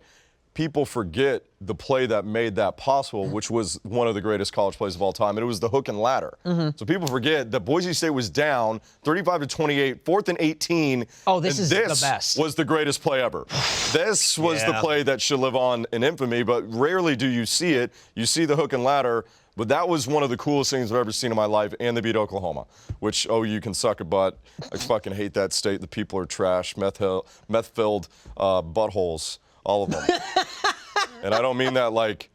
people forget the play that made that possible, which was one of the greatest college plays of all time, and it was the hook and ladder. So people forget that Boise State was down 35-28, 4th and 18. Oh, this is the best. This was the greatest play ever. This was the play that should live on in infamy, but rarely do you see it. You see the hook and ladder, but that was one of the coolest things I've ever seen in my life, and they beat Oklahoma, which, you can suck a butt. I fucking hate that state. The people are trash, meth-filled buttholes. All of them. And I don't mean that like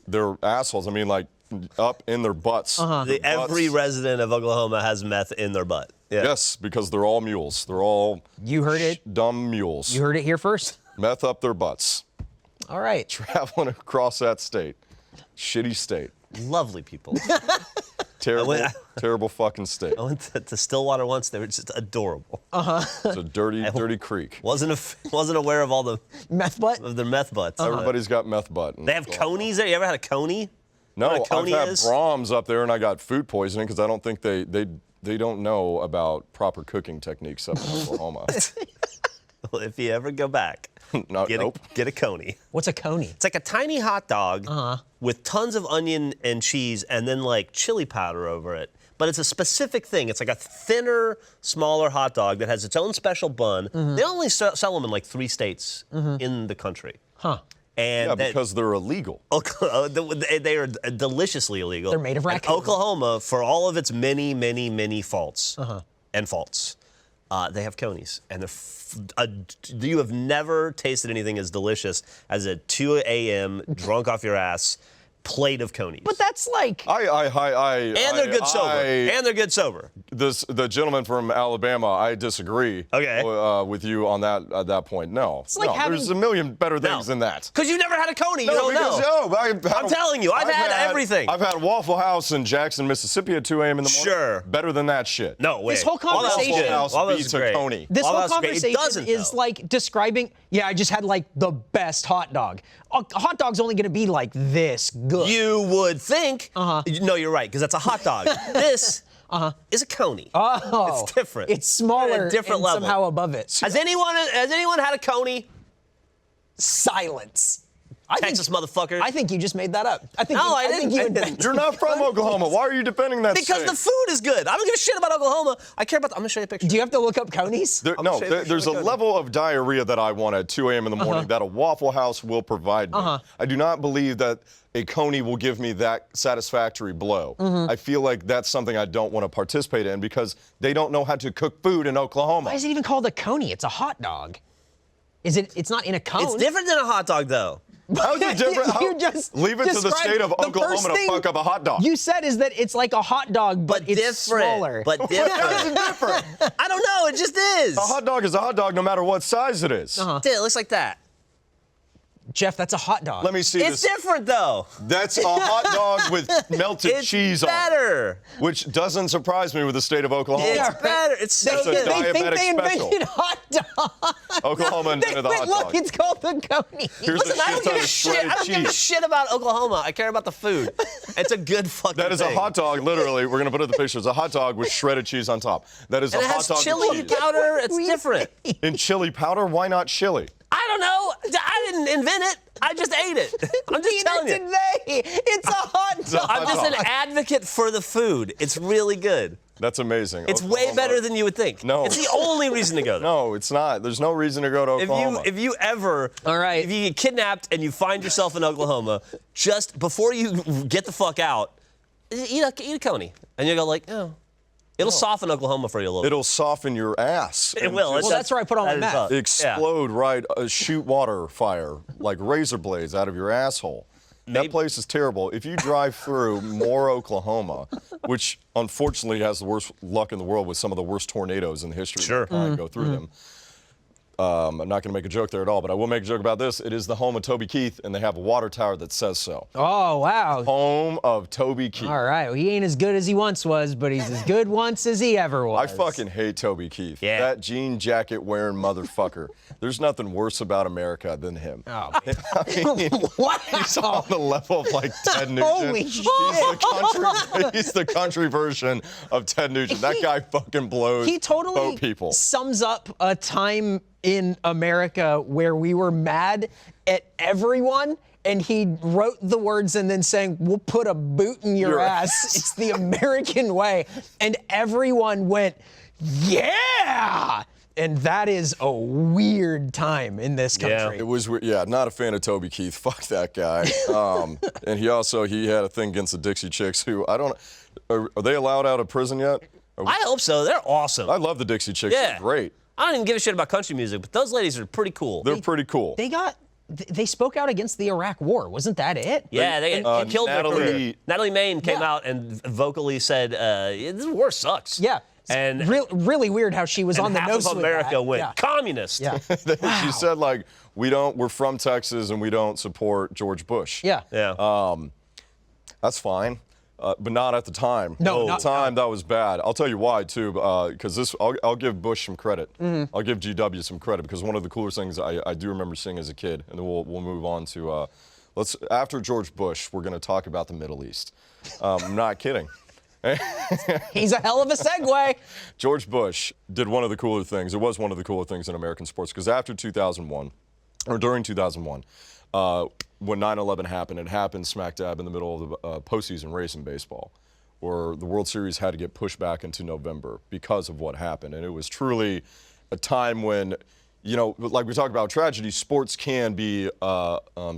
they're assholes. I mean like up in their butts. Every resident of Oklahoma has meth in their butt. Yeah. Yes, because they're all mules. They're all dumb mules. You heard it here first. Meth up their butts. All right. Traveling across that state. Shitty state. Lovely people. Terrible fucking state. I went to Stillwater once. They were just adorable. It's a dirty creek. Wasn't aware of all the Meth butt? of their meth butts. Everybody's got meth butt. They have conies there. You ever had a coney? No, What a I've coney had is? Brahms up there and I got food poisoning because I don't think they don't know about proper cooking techniques up in Oklahoma. Well, if you ever go back, get a coney. What's a coney? It's like a tiny hot dog with tons of onion and cheese and then like chili powder over it. But it's a specific thing. It's like a thinner, smaller hot dog that has its own special bun. They only sell them in like 3 states in the country. Huh. And because they're illegal. they are deliciously illegal. They're made of And raccoon. Oklahoma, for all of its many, many, many faults and faults, they have conies. And you have never tasted anything as delicious as a 2 a.m. drunk off your ass plate of conies. But that's like... And they're good sober. The gentleman from Alabama, I disagree. With you on that at that point. No, like having- there's a million better things than that. Because you've never had a coney. You No, don't know. I'm telling you, I've had everything. I've had Waffle House in Jackson, Mississippi at 2 a.m. in the morning. Sure. Better than that shit. No way. This whole conversation- Waffle House beats a coney. This Well, whole that's great. It conversation doesn't, is though. like describing, I just had like the best hot dog. A hot dog's only gonna be like this good. You would think. No, you're right, because that's a hot dog. This is a coney. Oh. It's different. It's smaller At a different and level. somehow above it. Has anyone had a coney? Silence. Texas motherfucker. I think you just made that up. I think No, you, I think didn't. you I didn't. invented You're not from Oklahoma. Why are you defending that because state? the food is good. I don't give a shit about Oklahoma. I care about. I'm gonna show you a picture. Do you have to look up conies? show you There's a what I level of diarrhea that I want at 2 a.m. in the morning that a Waffle House will provide me. I do not believe that a coney will give me that satisfactory blow. I feel like that's something I don't want to participate in because they don't know how to cook food in Oklahoma. Why is it even called a coney? It's a hot dog. It's not in a cone. It's different than a hot dog, though. How's it different? You just Leave it to the described state of the Oklahoma first to thing fuck up a hot dog. You said is that it's like a hot dog, but it's different. smaller. But different. How is it different? I don't know. It just is. A hot dog is a hot dog no matter what size it is. Dude, it looks like that. Jeff, that's a hot dog. Let me see It's this. different, though. That's a hot dog with melted It's cheese on it, better. which doesn't surprise me with the state of Oklahoma. It's better. It's so That's a good. diet- They think diabetic they special. invented hot dogs. Oklahoma invented the hot Look, dog. it's called the coney. Here's Listen, I a don't shit give ton a of shit. shredded I don't give a cheese. shit about Oklahoma. I care about the food. It's a good fucking That is thing. a hot dog, literally. We're going to put it in the picture. It's a hot dog with shredded cheese on top. That is And a it hot has dog chili with cheese. powder. It's different. In chili powder? Why not chili? I don't know. I didn't invent it. I just ate it. I'm just telling you. Today, it's a hot a dog. hot I'm just an advocate for the food. It's really good. That's amazing. It's way Oklahoma. better than you would think. No. It's the only reason to go there. No, it's not. There's no reason to go to Oklahoma. If you ever, All right. if you get kidnapped and you find yourself in Oklahoma, just before you get the fuck out, eat a coney, and you go like, oh, it'll soften Oklahoma for you a little. It'll soften your ass. It will. Well, that's where I put on my meth. Explode right, shoot water fire like razor blades out of your asshole. That place is terrible. If you drive through Moore, Oklahoma, which unfortunately has the worst luck in the world with some of the worst tornadoes in the history, Sure. go through them. I'm not going to make a joke there at all, but I will make a joke about this. It is the home of Toby Keith, and they have a water tower that says so. Oh, wow. Home of Toby Keith. All right. Well, he ain't as good as he once was, but he's as good once as he ever was. I fucking hate Toby Keith. Yeah. That jean jacket wearing motherfucker. There's nothing worse about America than him. Oh. I mean, Wow. he's on the level of like Ted Nugent. Holy shit. He's the country version of Ted Nugent. That guy fucking blows He totally boat people. sums up a time in America where we were mad at everyone, and he wrote the words and then saying, "We'll put a boot in your ass." It's the American way. And everyone went, "Yeah!" And that is a weird time in this country. It was weird. Yeah, not a fan of Toby Keith. Fuck that guy. And he had a thing against the Dixie Chicks, who I don't. Are they allowed out of prison yet? I hope so. They're awesome. I love the Dixie Chicks. Yeah. They're great. I don't even give a shit about country music, but those ladies are pretty cool. They're pretty cool. They spoke out against the Iraq War. Wasn't that it? Yeah, they killed their Natalie- career. Natalie Maine came Yeah. out and vocally said, "This war sucks." Yeah. And really weird how she was and on the half nose of with America that. went Yeah. communist. Yeah. She said like we're from Texas and we don't support George Bush. Yeah. Yeah. That's fine. But not at the time. No, at not- the time that was bad. I'll tell you why too. Because I'll give Bush some credit. I'll give GW some credit because one of the coolest things I do remember seeing as a kid, and then we'll move on to after George Bush, we're going to talk about the Middle East. I'm not kidding. He's a hell of a segue. George Bush did one of the cooler things. It was one of the cooler things in American sports because after 2001, or during 2001, when 9/11 happened, it happened smack dab in the middle of the postseason race in baseball, where the World Series had to get pushed back into November because of what happened. And it was truly a time when, like we talk about tragedy, sports can be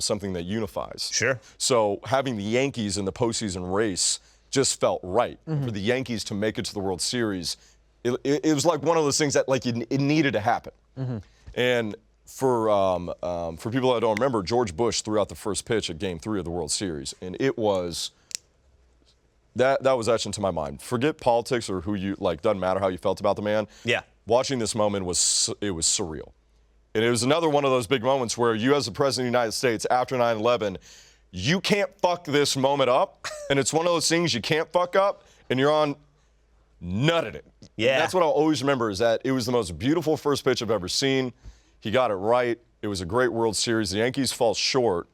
something that unifies. Sure. So having the Yankees in the postseason race just felt right for the Yankees to make it to the World Series. It was like one of those things that like it needed to happen. And for people that don't remember, George Bush threw out the first pitch at Game 3 of the World Series, and it was that was etched into my mind. Forget politics or who you like. Doesn't matter how you felt about the man. Yeah. Watching this moment was surreal, and it was another one of those big moments where you, as the president of the United States, after 9/11. You can't fuck this moment up, and it's one of those things you can't fuck up, and you're on nutted it. Yeah. And that's what I'll always remember is that it was the most beautiful first pitch I've ever seen. He got it right. It was a great World Series. The Yankees fall short,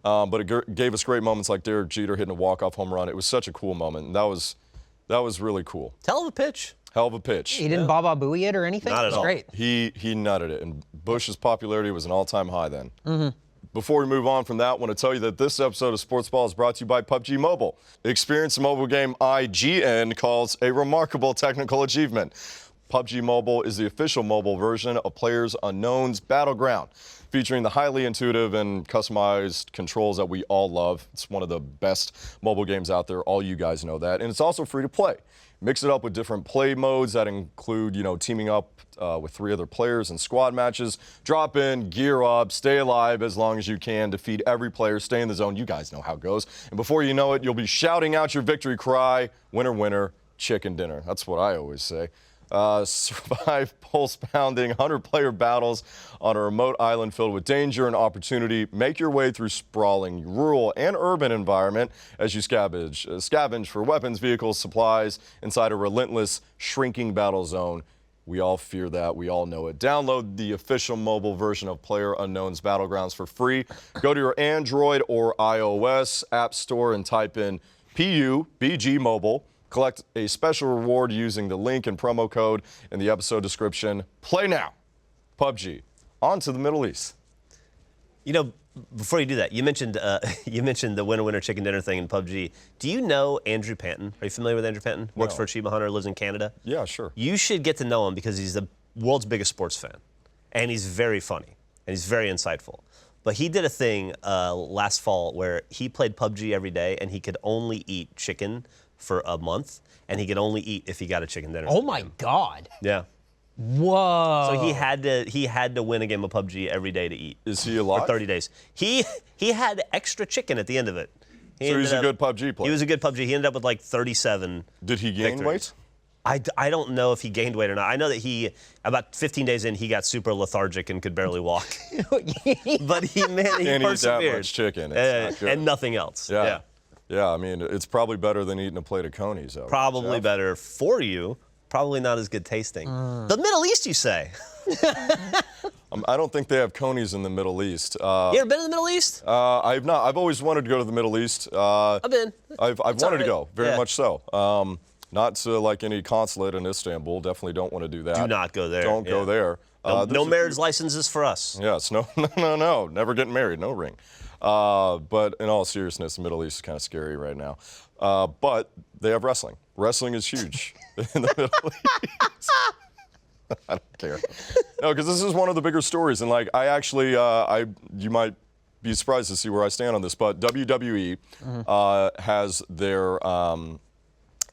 but it gave us great moments like Derek Jeter hitting a walk-off home run. It was such a cool moment, and that was really cool. Hell of a pitch. Hell of a pitch. He didn't Baba Booey it or anything? Not at It was all. great. He nutted it, and Bush's popularity was an all-time high then. Before we move on from that, I want to tell you that this episode of Sportsball is brought to you by PUBG Mobile. Experience the mobile game IGN calls a remarkable technical achievement. PUBG Mobile is the official mobile version of PlayerUnknown's Battleground, featuring the highly intuitive and customized controls that we all love. It's one of the best mobile games out there. All you guys know that. And it's also free to play. Mix it up with different play modes that include, teaming up with 3 other players in squad matches. Drop in, gear up, stay alive as long as you can, defeat every player, stay in the zone. You guys know how it goes. And before you know it, you'll be shouting out your victory cry, winner, winner, chicken dinner. That's what I always say. Survive pulse-pounding 100-player battles on a remote island filled with danger and opportunity. Make your way through sprawling rural and urban environment as you scavenge for weapons, vehicles, supplies inside a relentless, shrinking battle zone. We all fear that. We all know it. Download the official mobile version of PlayerUnknown's Battlegrounds for free. Go to your Android or iOS app store and type in PUBG Mobile. Collect a special reward using the link and promo code in the episode description. Play now. PUBG. On to the Middle East. Before you do that, you mentioned the winner chicken dinner thing in PUBG. Do you know Andrew Panton? Are you familiar with Andrew Panton? Works No. for Achievement Hunter, lives in Canada. Yeah, sure. You should get to know him because he's the world's biggest sports fan, and he's very funny and he's very insightful. But he did a thing last fall where he played PUBG every day, and he could only eat chicken for a month, and he could only eat if he got a chicken dinner. Oh my God. Yeah. Whoa. So he had to win a game of PUBG every day to eat. Is he For alive? 30 days. He had extra chicken at the end of it. So he's a good PUBG player. He was a good PUBG. He ended up with like 37. Did he gain victories. weight? I don't know if he gained weight or not. I know that he, about 15 days in, he got super lethargic and could barely walk. But he Can't eat that persevered. much chicken. It's not good. And nothing else. Yeah. Yeah, I mean, it's probably better than eating a plate of conies. Probably better for you. Probably not as good tasting. The Middle East, you say? I don't think they have conies in the Middle East. You ever been to the Middle East? I've not. I've always wanted to go to the Middle East. I've been. I've wanted to go, very Yeah. much so. Not to like any consulate in Istanbul. Definitely don't want to do that. Do not go there. Don't go there. No marriage licenses for us. Yes, no. Never getting married, no ring. But in all seriousness, the Middle East is kind of scary right now. But they have wrestling. Wrestling is huge in the Middle East. I don't care. No, because this is one of the bigger stories, and like I actually, you might be surprised to see where I stand on this, but WWE has their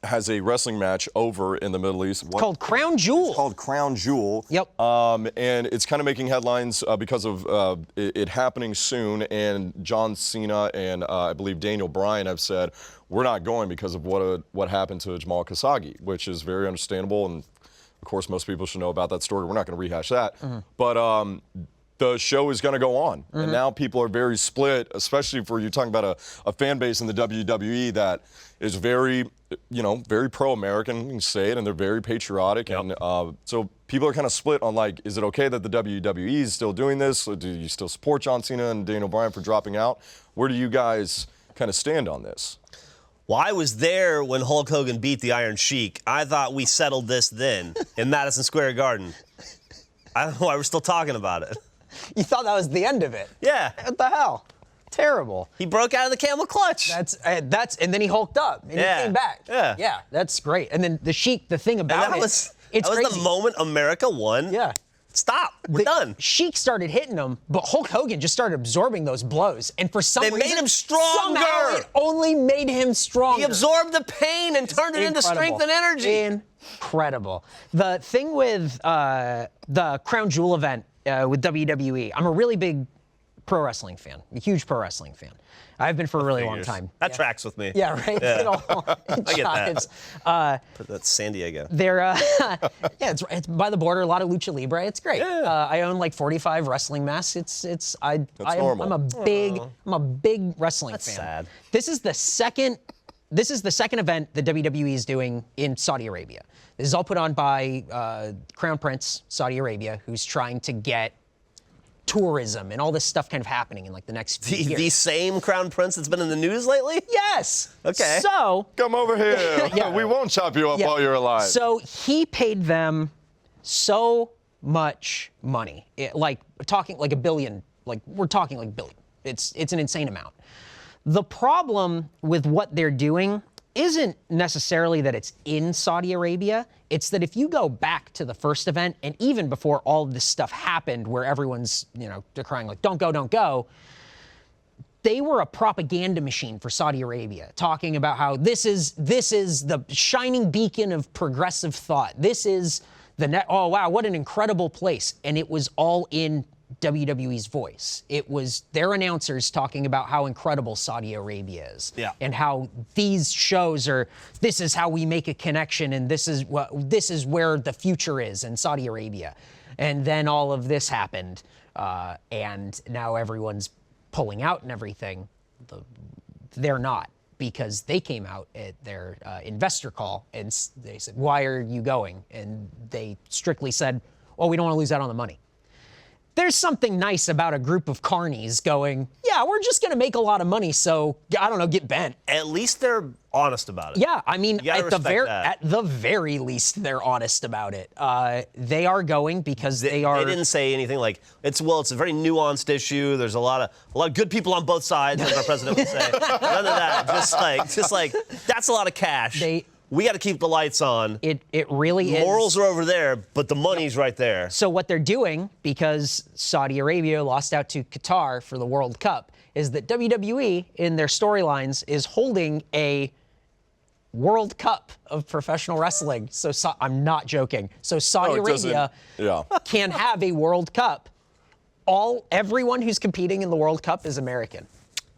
has a wrestling match over in the Middle East. Called Crown Jewel. It's called Crown Jewel. Yep. And it's kind of making headlines because of it happening soon. And John Cena and I believe Daniel Bryan have said we're not going because of what happened to Jamal Khashoggi, which is very understandable. And of course, most people should know about that story. We're not going to rehash that. But the show is going to go on. And now people are very split, especially for you talking about a fan base in the WWE that is very, very pro-American, you can say it, and they're very patriotic. Yep. And so people are kind of split on, like, is it okay that the WWE is still doing this? Or do you still support John Cena and Daniel Bryan for dropping out? Where do you guys kind of stand on this? Well, I was there when Hulk Hogan beat the Iron Sheik. I thought we settled this then in Madison Square Garden. I don't know why we're still talking about it. You thought that was the end of it. Yeah. What the hell? Terrible. He broke out of the camel clutch. That's and then he hulked up and Yeah. he came back. Yeah. That's great. And then the Sheik, the thing about And that it, was it's the crazy. moment America won. Yeah. Stop. We're The done. Sheik started hitting him, but Hulk Hogan just started absorbing those blows, and for some They reason, made him stronger. Somehow it only made him stronger. He absorbed the pain and turned it into strength and energy. Incredible. The thing with the Crown Jewel event with WWE, I'm a really big pro wrestling fan, a huge pro wrestling fan. I've been for a really long time. That tracks with me. Yeah, right? Yeah. It all it I get that. jives. That's San Diego. They're, it's by the border, a lot of lucha libre. It's great. Yeah. I own like 45 wrestling masks. normal. I'm a big wrestling That's fan. sad. This is the second event the WWE is doing in Saudi Arabia. This is all put on by Crown Prince, Saudi Arabia, who's trying to get tourism and all this stuff kind of happening in like the next few years. The same Crown Prince that's been in the news lately? Yes. Okay. So Come over here. Yeah. We won't chop you up while you're alive. So he paid them so much money, talking like $1 billion. Like we're talking like $1 billion. It's an insane amount. The problem with what they're doing isn't necessarily that it's in Saudi Arabia. It's that if you go back to the first event, and even before all of this stuff happened, where everyone's decrying like don't go. They were a propaganda machine for Saudi Arabia, talking about how this is the shining beacon of progressive thought. This is oh wow, what an incredible place. And it was all in WWE's voice. It was their announcers talking about how incredible Saudi Arabia is. Yeah. And how these shows this is how we make a connection, and this is where the future is in Saudi Arabia. And then all of this happened, and now everyone's pulling out and everything. They're not, because they came out at their investor call and they said, "Why are you going?" And they strictly said, "Well, we don't want to lose out on the money." There's something nice about a group of carnies going, "Yeah, we're just going to make a lot of money, so I don't know, get bent." At least they're honest about it. Yeah, I mean, gotta at the respect very least, they're honest about it. They are going because they are. They didn't say anything like it's a very nuanced issue. There's a lot of good people on both sides, as our president would say. None of that. Just like that's a lot of cash. We got to keep the lights on. It really is. Morals are over there, but the money's right there. So what they're doing, because Saudi Arabia lost out to Qatar for the World Cup, is that WWE, in their storylines, is holding a World Cup of professional wrestling. So I'm not joking. So Saudi Arabia can have a World Cup. Everyone who's competing in the World Cup is American.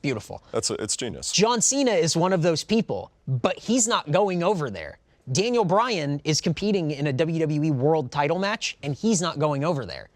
Beautiful. It's genius. John Cena is one of those people, but he's not going over there. Daniel Bryan is competing in a WWE World Title match, and he's not going over there.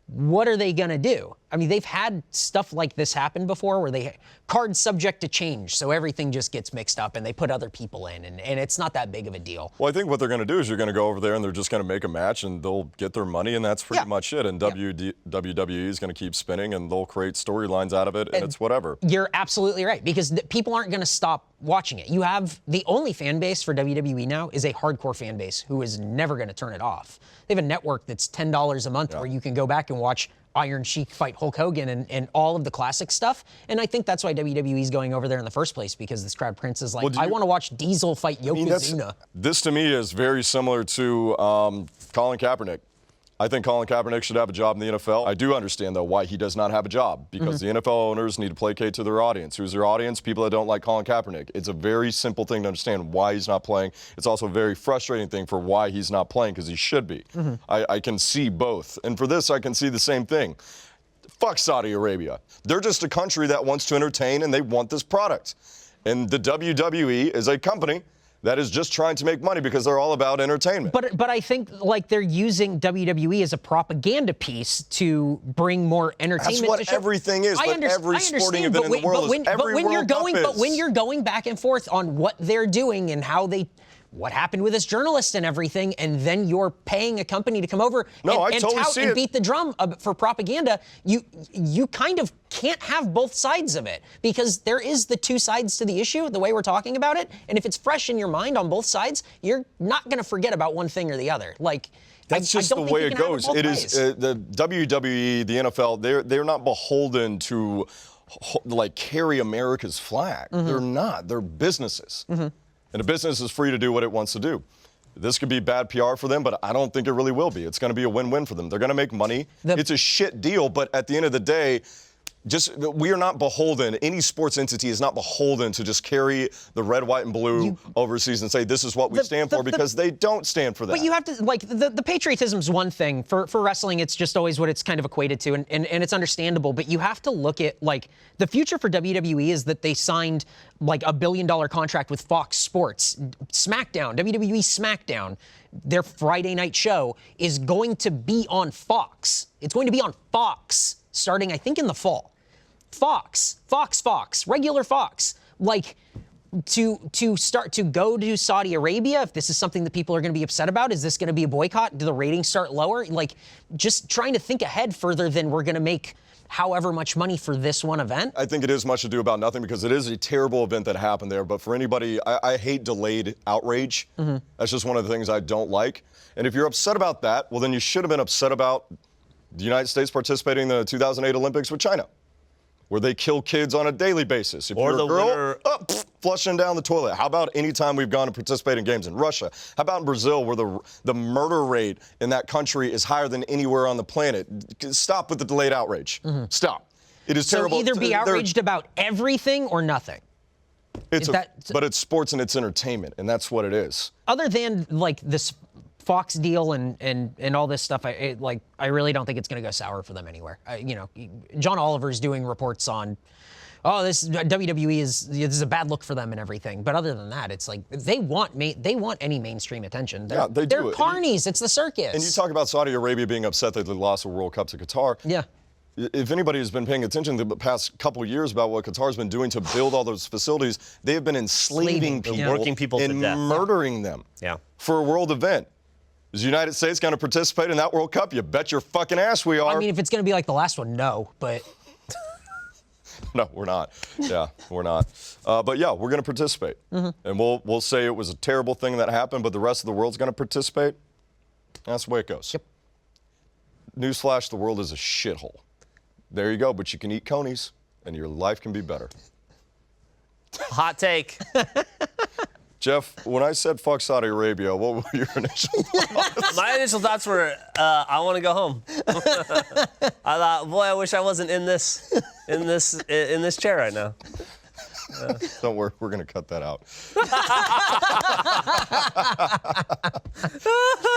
What are they going to do? I mean, they've had stuff like this happen before where cards subject to change, so everything just gets mixed up and they put other people in, and it's not that big of a deal. Well, I think what they're going to do is you're going to go over there and they're just going to make a match and they'll get their money, and that's pretty much it. And WWE is going to keep spinning and they'll create storylines out of it, and it's whatever. You're absolutely right, because people aren't going to stop watching it. You have the only fan base for WWE now is a hardcore fan base who is never going to turn it off. They have a network that's $10 a month where you can go back and watch Iron Sheik fight Hulk Hogan and all of the classic stuff. And I think that's why WWE is going over there in the first place, because this crowd Prince is like, I want to watch Diesel fight Yokozuna. This to me is very similar to Colin Kaepernick. I think Colin Kaepernick should have a job in the NFL. I do understand, though, why he does not have a job, because the NFL owners need to placate to their audience. Who's their audience? People that don't like Colin Kaepernick. It's a very simple thing to understand why he's not playing. It's also a very frustrating thing for why he's not playing, because he should be. I can see both. And for this, I can see the same thing. Fuck Saudi Arabia. They're just a country that wants to entertain, and they want this product. And the WWE is a company that is just trying to make money because they're all about entertainment. But I think like they're using WWE as a propaganda piece to bring more entertainment. That's what to show. everything is. Every sporting event in the world is. But when you're going back and forth on what they're doing and what happened with this journalist and everything, and then you're paying a company to come over and tout and beat the drum for propaganda, you kind of can't have both sides of it, because there is the two sides to the issue, the way we're talking about it, and if it's fresh in your mind on both sides, you're not going to forget about one thing or the other. Like, that's just the way it goes. It is the WWE, the NFL. They're not beholden to like carry America's flag. They're not. They're businesses. And a business is free to do what it wants to do. This could be bad PR for them, but I don't think it really will be. It's going to be a win-win for them. They're going to make money. It's a shit deal, but at the end of the day, we are not beholden. Any sports entity is not beholden to just carry the red, white, and blue overseas and say this is what we stand for, because they don't stand for that. But you have to, like, the patriotism's one thing. For wrestling, it's just always what it's kind of equated to, and it's understandable. But you have to look at, like, the future for WWE is that they signed, like, $1 billion contract with Fox Sports. SmackDown, WWE SmackDown, their Friday night show, is going to be on Fox. It's going to be on Fox starting, I think, in the fall. Fox, regular Fox. Like, to start to go to Saudi Arabia, if this is something that people are going to be upset about, is this going to be a boycott? Do the ratings start lower? Like, just trying to think ahead further than we're going to make however much money for this one event. I think it is much ado about nothing, because it is a terrible event that happened there. But for anybody, I hate delayed outrage. That's just one of the things I don't like. And if you're upset about that, well, then you should have been upset about the United States participating in the 2008 Olympics with China, where they kill kids on a daily basis. If you're a girl, flushing down the toilet. How about any time we've gone to participate in games in Russia? How about in Brazil, where the murder rate in that country is higher than anywhere on the planet? Stop with the delayed outrage. Stop. It is terrible. So either be outraged about everything or nothing. But it's sports and it's entertainment, and that's what it is. Other than, like, this Fox deal and all this stuff, I really don't think it's going to go sour for them anywhere. John Oliver's doing reports on, this WWE this is a bad look for them and everything. But other than that, it's like they want any mainstream attention. They're carnies. It's the circus. And you talk about Saudi Arabia being upset that they lost the World Cup to Qatar. Yeah. If anybody has been paying attention to the past couple of years about what Qatar's been doing to build all those facilities, they have been enslaving people, working people and to death, murdering them for a world event. Is the United States going to participate in that World Cup? You bet your fucking ass we are. I mean, if it's going to be like the last one, no, but... No, we're not. Yeah, we're not. But yeah, we're going to participate. And we'll say it was a terrible thing that happened, but the rest of the world's going to participate. That's the way it goes. Yep. Newsflash, the world is a shithole. There you go, but you can eat conies, and your life can be better. Hot take. Jeff, when I said fuck Saudi Arabia, what were your initial thoughts? My initial thoughts were, I want to go home. I thought, boy, I wish I wasn't in this chair right now. Don't worry, we're going to cut that out.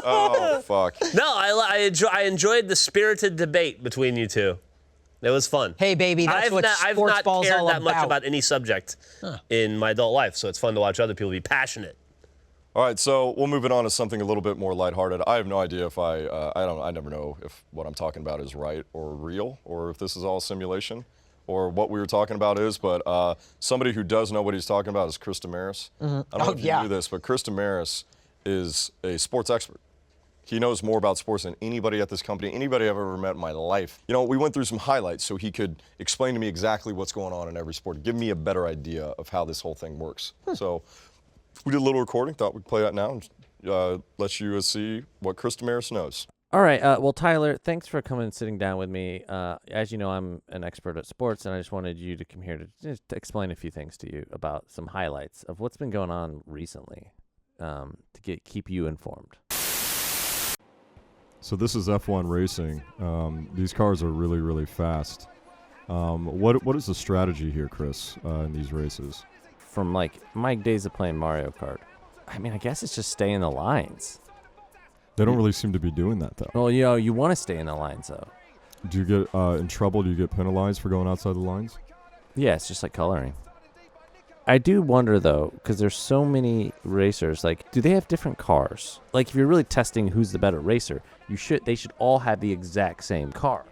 Oh, fuck. No, I enjoyed the spirited debate between you two. It was fun. Hey, baby, that's what Sportsball's all about. I've not cared that much about any subject in my adult life, so it's fun to watch other people be passionate All right, so we'll move it on to something a little bit more lighthearted. I have no idea if I never know if what I'm talking about is right or real, or if this is all simulation, or what we were talking about is. But somebody who does know what he's talking about is Chris Damaris. I don't know if you knew this, but Chris Damaris is a sports expert. He knows more about sports than anybody at this company, anybody I've ever met in my life. You know, we went through some highlights so he could explain to me exactly what's going on in every sport, give me a better idea of how this whole thing works. So we did a little recording, thought we'd play that now and let you see what Chris Damaris knows. All right. Well, Tyler, thanks for coming and sitting down with me. As you know, I'm an expert at sports, and I just wanted you to come here to just explain a few things to you about some highlights of what's been going on recently to keep you informed. So this is F1 racing. These cars are really, really fast. What is the strategy here, Chris, in these races? From like my days of playing Mario Kart, I mean, I guess it's just stay in the lines. They don't really seem to be doing that, though. Well, you know, you want to stay in the lines, though. Do you get in trouble? Do you get penalized for going outside the lines? Yeah, it's just like coloring. I do wonder, though, because there's so many racers, like, do they have different cars? Like, if you're really testing who's the better racer, they should all have the exact same car.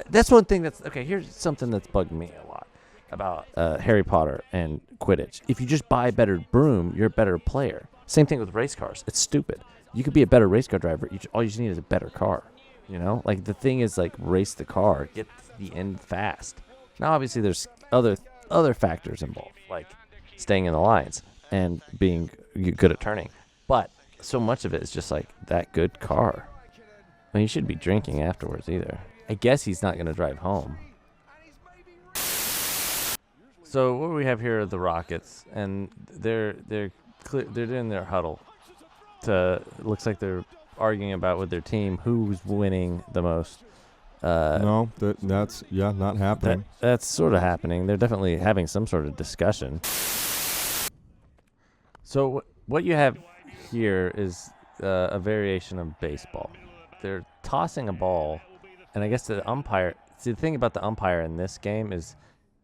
That's one thing here's something that's bugged me a lot about Harry Potter and Quidditch. If you just buy a better broom, you're a better player. Same thing with race cars. It's stupid. You could be a better race car driver. All you just need is a better car. You know, like the thing is like race the car, get to the end fast. Now, obviously, there's other factors involved, like staying in the lines and being good at turning. But so much of it is just like that good car. I mean, you shouldn't be drinking afterwards either. I guess he's not going to drive home. So what we have here are the Rockets, and they're doing their huddle. Looks like they're arguing about with their team who's winning the most. No, that's not happening. That's sort of happening. They're definitely having some sort of discussion. So what you have here is a variation of baseball. They're tossing a ball, and I guess the umpire. See, the thing about the umpire in this game is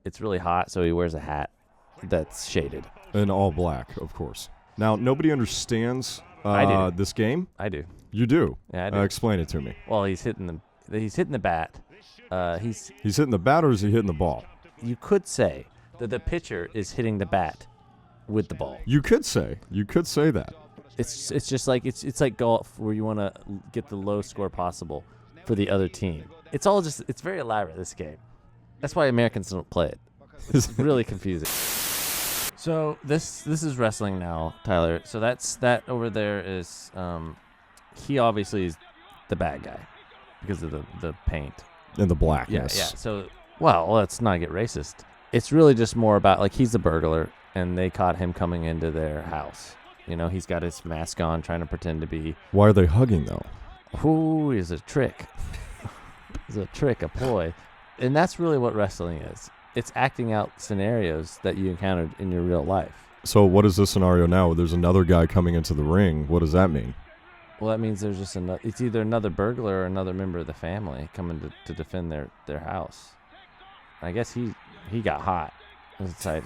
it's really hot, so he wears a hat that's shaded. And all black, of course. Now, nobody understands this game. I do. You do? Yeah, I do. Explain it to me. Well, he's hitting the bat. He's hitting the bat, or is he hitting the ball? You could say that the pitcher is hitting the bat with the ball. You could say that. It's just like it's like golf, where you want to get the lowest score possible for the other team. It's very elaborate, this game. That's why Americans don't play it. It's really confusing. So this is wrestling now, Tyler. So that over there is he obviously is the bad guy because of the paint and the blackness. Yeah. So let's not get racist. It's really just more about like he's the burglar, and they caught him coming into their house. You know, he's got his mask on, trying to pretend to be. Why are they hugging though? Who is a trick? It's a trick, a ploy. And that's really what wrestling is. It's acting out scenarios that you encountered in your real life. So what is this scenario now? There's another guy coming into the ring. What does that mean? Well, that means there's just it's either another burglar or another member of the family coming to defend their house. I guess he got hot. Decided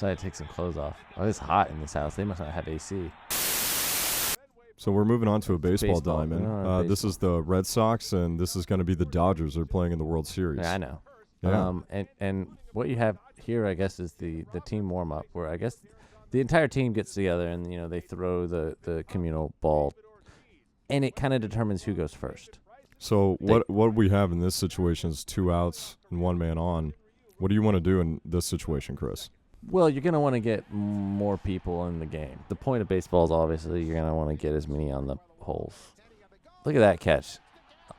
to take some clothes off. Oh, it's hot in this house. They must not have AC. So we're moving on to a baseball diamond. This is the Red Sox, and this is going to be the Dodgers. They're playing in the World Series. Yeah, I know. Yeah. And what you have here, I guess, is the team warm up, where I guess the entire team gets together and they throw the communal ball, and it kind of determines who goes first. So what we have in this situation is 2 outs and 1 man on. What do you want to do in this situation, Chris? Well, you're going to want to get more people in the game. The point of baseball is obviously you're going to want to get as many on the holes. Look at that catch.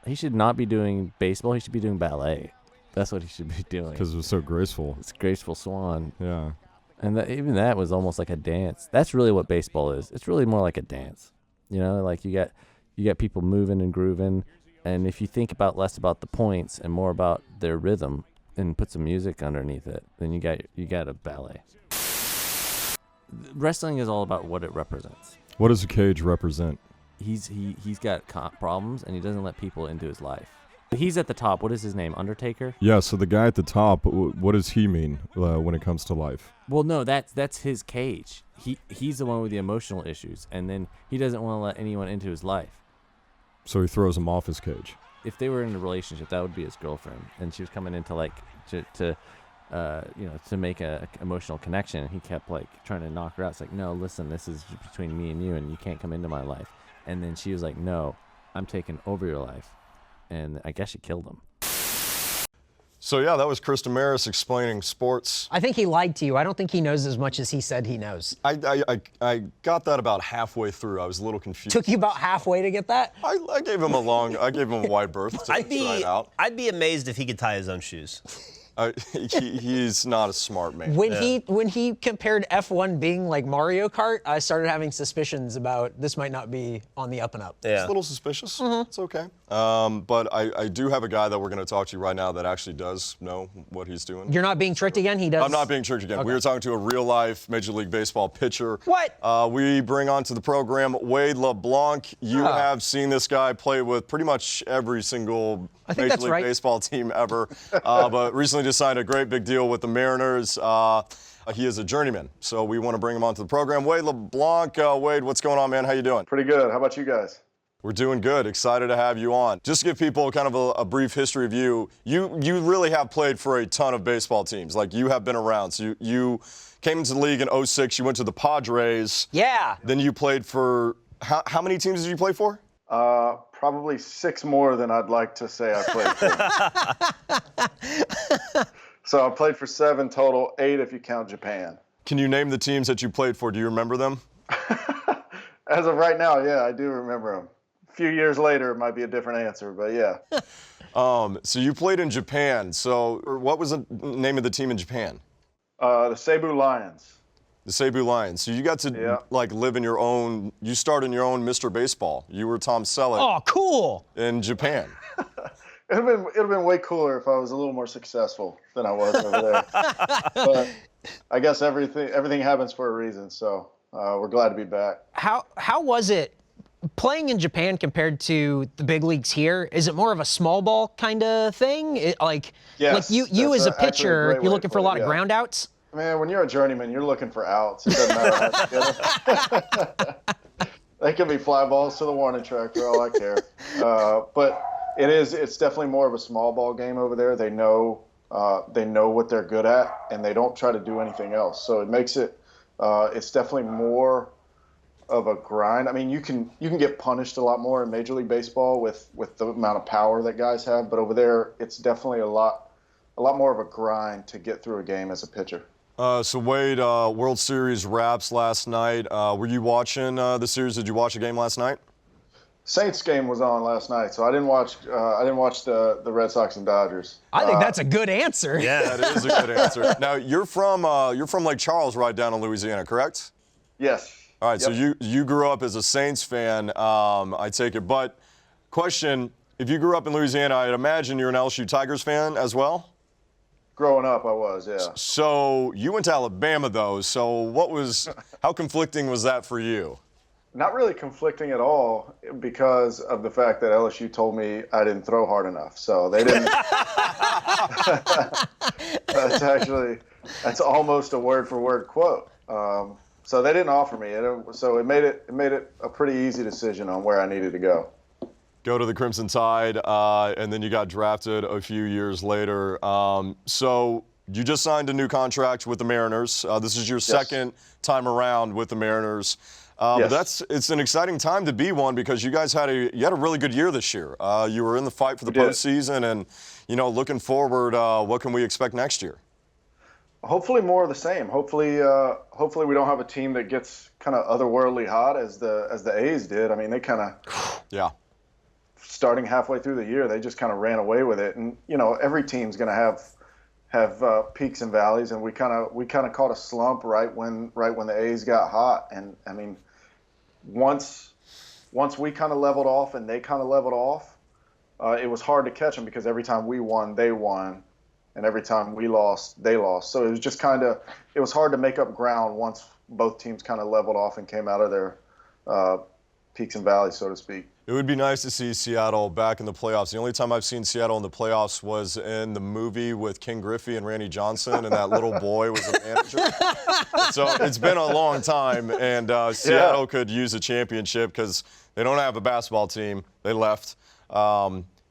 He should not be doing baseball. He should be doing ballet. That's what he should be doing. Because it was so graceful. It's graceful swan. Yeah. And even that was almost like a dance. That's really what baseball is. It's really more like a dance. Like you got people moving and grooving. And if you think less about the points and more about their rhythm, and put some music underneath it, then you got a ballet. Wrestling is all about what it represents. What does a cage represent? He's got problems, and he doesn't let people into his life. He's at the top. What is his name? Undertaker? Yeah, so the guy at the top, what does he mean when it comes to life? Well, no, that's his cage. He's the one with the emotional issues, and then he doesn't want to let anyone into his life. So he throws him off his cage. If they were in a relationship, that would be his girlfriend, and she was coming in to make a emotional connection, and he kept trying to knock her out. It's like, no, listen, this is between me and you, and you can't come into my life. And then she was like, no, I'm taking over your life. And I guess she killed him. So yeah, that was Chris Damaris explaining sports. I think he lied to you. I don't think he knows as much as he said he knows. I got that about halfway through. I was a little confused. Took you about halfway to get that? I gave him a wide berth to try it out. I'd be amazed if he could tie his own shoes. He's not a smart man. When he compared F1 being like Mario Kart, I started having suspicions about this might not be on the up and up. Yeah. It's a little suspicious. It's okay. But I do have a guy that we're going to talk to right now that actually does know what he's doing. You're not being tricked again? He does? I'm not being tricked again. Okay. We were talking to a real-life Major League Baseball pitcher. What? We bring onto the program Wade LeBlanc. You have seen this guy play with pretty much every single Major League Baseball team ever, but recently just signed a great big deal with the Mariners. He is a journeyman, so we want to bring him onto the program. Wade LeBlanc. Wade, what's going on, man? How you doing? Pretty good. How about you guys? We're doing good. Excited to have you on. Just to give people kind of a brief history of you, you really have played for a ton of baseball teams. Like, you have been around. So you came into the league in 2006. You went to the Padres. Yeah. Then you played for, how many teams did you play for? Probably 6 more than I'd like to say I played for. So I played for 7 total, 8 if you count Japan. Can you name the teams that you played for? Do you remember them? As of right now, yeah, I do remember them. A few years later, it might be a different answer, but yeah. So you played in Japan. So what was the name of the team in Japan? The Cebu Lions. The Cebu Lions. So you got to live in your own. You started in your own Mr. Baseball. You were Tom Selleck. Oh, cool. In Japan. It'd have been way cooler if I was a little more successful than I was over there. But I guess everything happens for a reason. So we're glad to be back. How was it playing in Japan compared to the big leagues here? Is it more of a small ball kind of thing? Yes, you as a pitcher, you're looking for a lot of ground outs? Man, when you're a journeyman, you're looking for outs. It doesn't matter how you get them. They can be fly balls to the warning track for all I care. But it's definitely more of a small ball game over there. They know what they're good at, and they don't try to do anything else. So it makes it's definitely more of a grind. I mean, you can get punished a lot more in Major League Baseball with the amount of power that guys have, but over there, it's definitely a lot more of a grind to get through a game as a pitcher. So Wade, World Series wraps last night. Were you watching the series? Did you watch a game last night? Saints game was on last night, so I didn't watch the Red Sox and Dodgers. I think that's a good answer. Yeah, that is a good answer. Now you're from Lake Charles, right down in Louisiana, correct? Yes. All right. Yep. So you grew up as a Saints fan, I take it. But question: if you grew up in Louisiana, I'd imagine you're an LSU Tigers fan as well. Growing up, I was, yeah. So you went to Alabama, though. So how conflicting was that for you? Not really conflicting at all, because of the fact that LSU told me I didn't throw hard enough. So they didn't. That's almost a word-for-word quote. So they didn't offer me it. So it made it a pretty easy decision on where I needed to go. Go to the Crimson Tide, and then you got drafted a few years later. So you just signed a new contract with the Mariners. This is your second time around with the Mariners. But it's an exciting time to be one, because you guys had a really good year this year. You were in the fight for the postseason, and looking forward, what can we expect next year? Hopefully more of the same. Hopefully we don't have a team that gets kind of otherworldly hot as the A's did. I mean, they kind of starting halfway through the year, they just kind of ran away with it. And every team's going to have peaks and valleys, and we kind of caught a slump right when the A's got hot. And I mean, once we kind of leveled off and they kind of leveled off, it was hard to catch them, because every time we won, they won, and every time we lost, they lost. So it was just it was hard to make up ground once both teams kind of leveled off and came out of peaks and valleys, so to speak. It would be nice to see Seattle back in the playoffs. The only time I've seen Seattle in the playoffs was in the movie with King Griffey and Randy Johnson, and that little boy was the manager. So it's been a long time, and Seattle could use a championship because they don't have a basketball team. They left.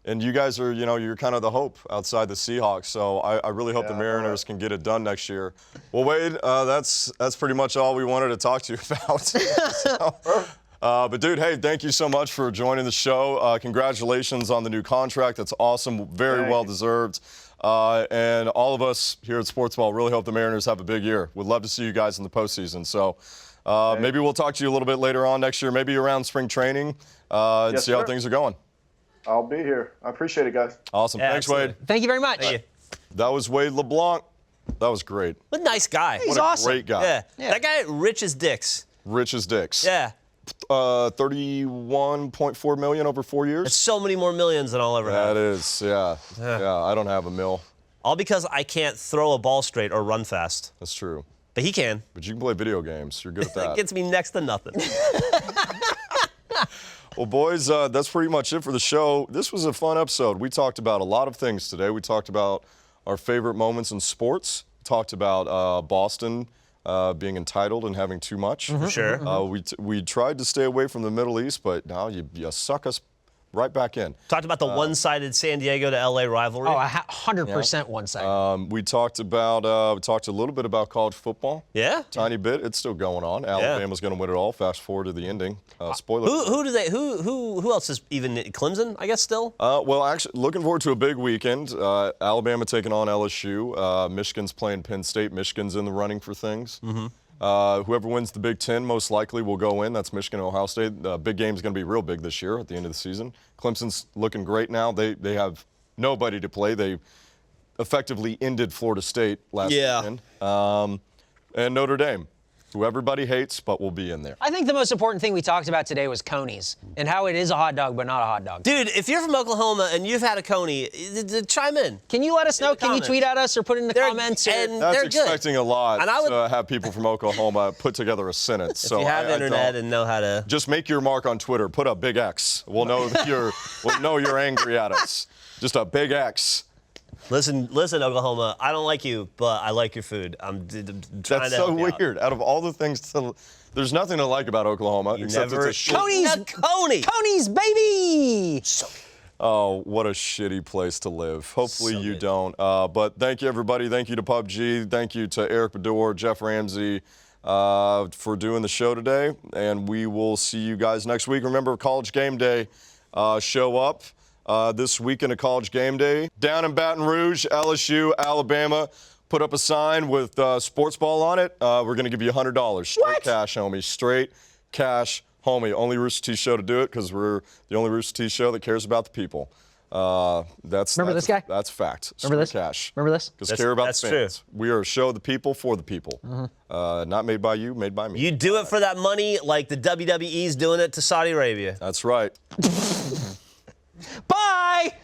And you guys are, you're kind of the hope outside the Seahawks. So I really hope the Mariners can get it done next year. Well, Wade, that's pretty much all we wanted to talk to you about. But, dude, hey, thank you so much for joining the show. Congratulations on the new contract. That's awesome. Very well deserved. And all of us here at Sportsball really hope the Mariners have a big year. We'd love to see you guys in the postseason. So maybe we'll talk to you a little bit later on next year, maybe around spring training, and see how things are going. I'll be here. I appreciate it, guys. Awesome. Thanks, absolutely. Wade. Thank you very much. Thank you. That was Wade LeBlanc. That was great. What a nice guy. He's What a awesome. great guy. Yeah. That guy, rich as dicks. Rich as dicks. Yeah. 31.4 million over 4 years. That's so many more millions than I'll ever have. That is, yeah. I don't have a mill. All because I can't throw a ball straight or run fast. That's true. But he can. But you can play video games. You're good at That that. gets me next to nothing. Well, boys, that's pretty much it for the show. This was a fun episode. We talked about a lot of things today. We talked about our favorite moments in sports. Talked about Boston being entitled and having too much. Sure. We tried to stay away from the Middle East, but now you suck us right back in. Talked about the one-sided San Diego to LA rivalry. Oh, 100% one-sided. We talked a little bit about college football. Yeah. Tiny bit. It's still going on. Alabama's going to win it all. Fast forward to the ending. Spoiler. Who else is even Clemson? I guess still. Well, actually, looking forward to a big weekend. Alabama taking on LSU. Michigan's playing Penn State. Michigan's in the running for things. Whoever wins the Big Ten most likely will go in. That's Michigan and Ohio State. Big game's going to be real big this year at the end of the season. Clemson's looking great now. They have nobody to play. They effectively ended Florida State last weekend. And Notre Dame, who everybody hates, but will be in there. I think the most important thing we talked about today was Coney's and how it is a hot dog, but not a hot dog. Dude, if you're from Oklahoma and you've had a Coney, chime in. Can you let us know? the Can you comments. tweet at us or put it in the comments? And That's they're expecting good. a lot And I would- to have people from Oklahoma put together a sentence. If you have internet and know how to. Just make your mark on Twitter. Put a big X. We'll know that you're angry at us. Just a big X. Listen, Oklahoma. I don't like you, but I like your food. I'm trying That's to so help you out. weird. Out of all the things there's nothing to like about Oklahoma except never- it's a shit. Coney's, baby! Oh, what a shitty place to live. Hopefully you don't. But thank you, everybody. Thank you to PUBG. Thank you to Eric Bador, Jeff Ramsey for doing the show today. And we will see you guys next week. Remember, College Game Day. Show up this weekend at College Game Day. Down in Baton Rouge, LSU, Alabama. Put up a sign with Sportsball on it. We're going to give you $100. Straight cash, homie. Straight cash, homie. Only Rooster Teeth show to do it because we're the only Rooster Teeth show that cares about the people. Remember this guy? That's fact. Remember this? Straight cash. Remember this? Because care about that's the fans. We are a show of the people for the people. Not made by you, made by me. You do it for that money like the WWE's doing it to Saudi Arabia. That's right. Bye!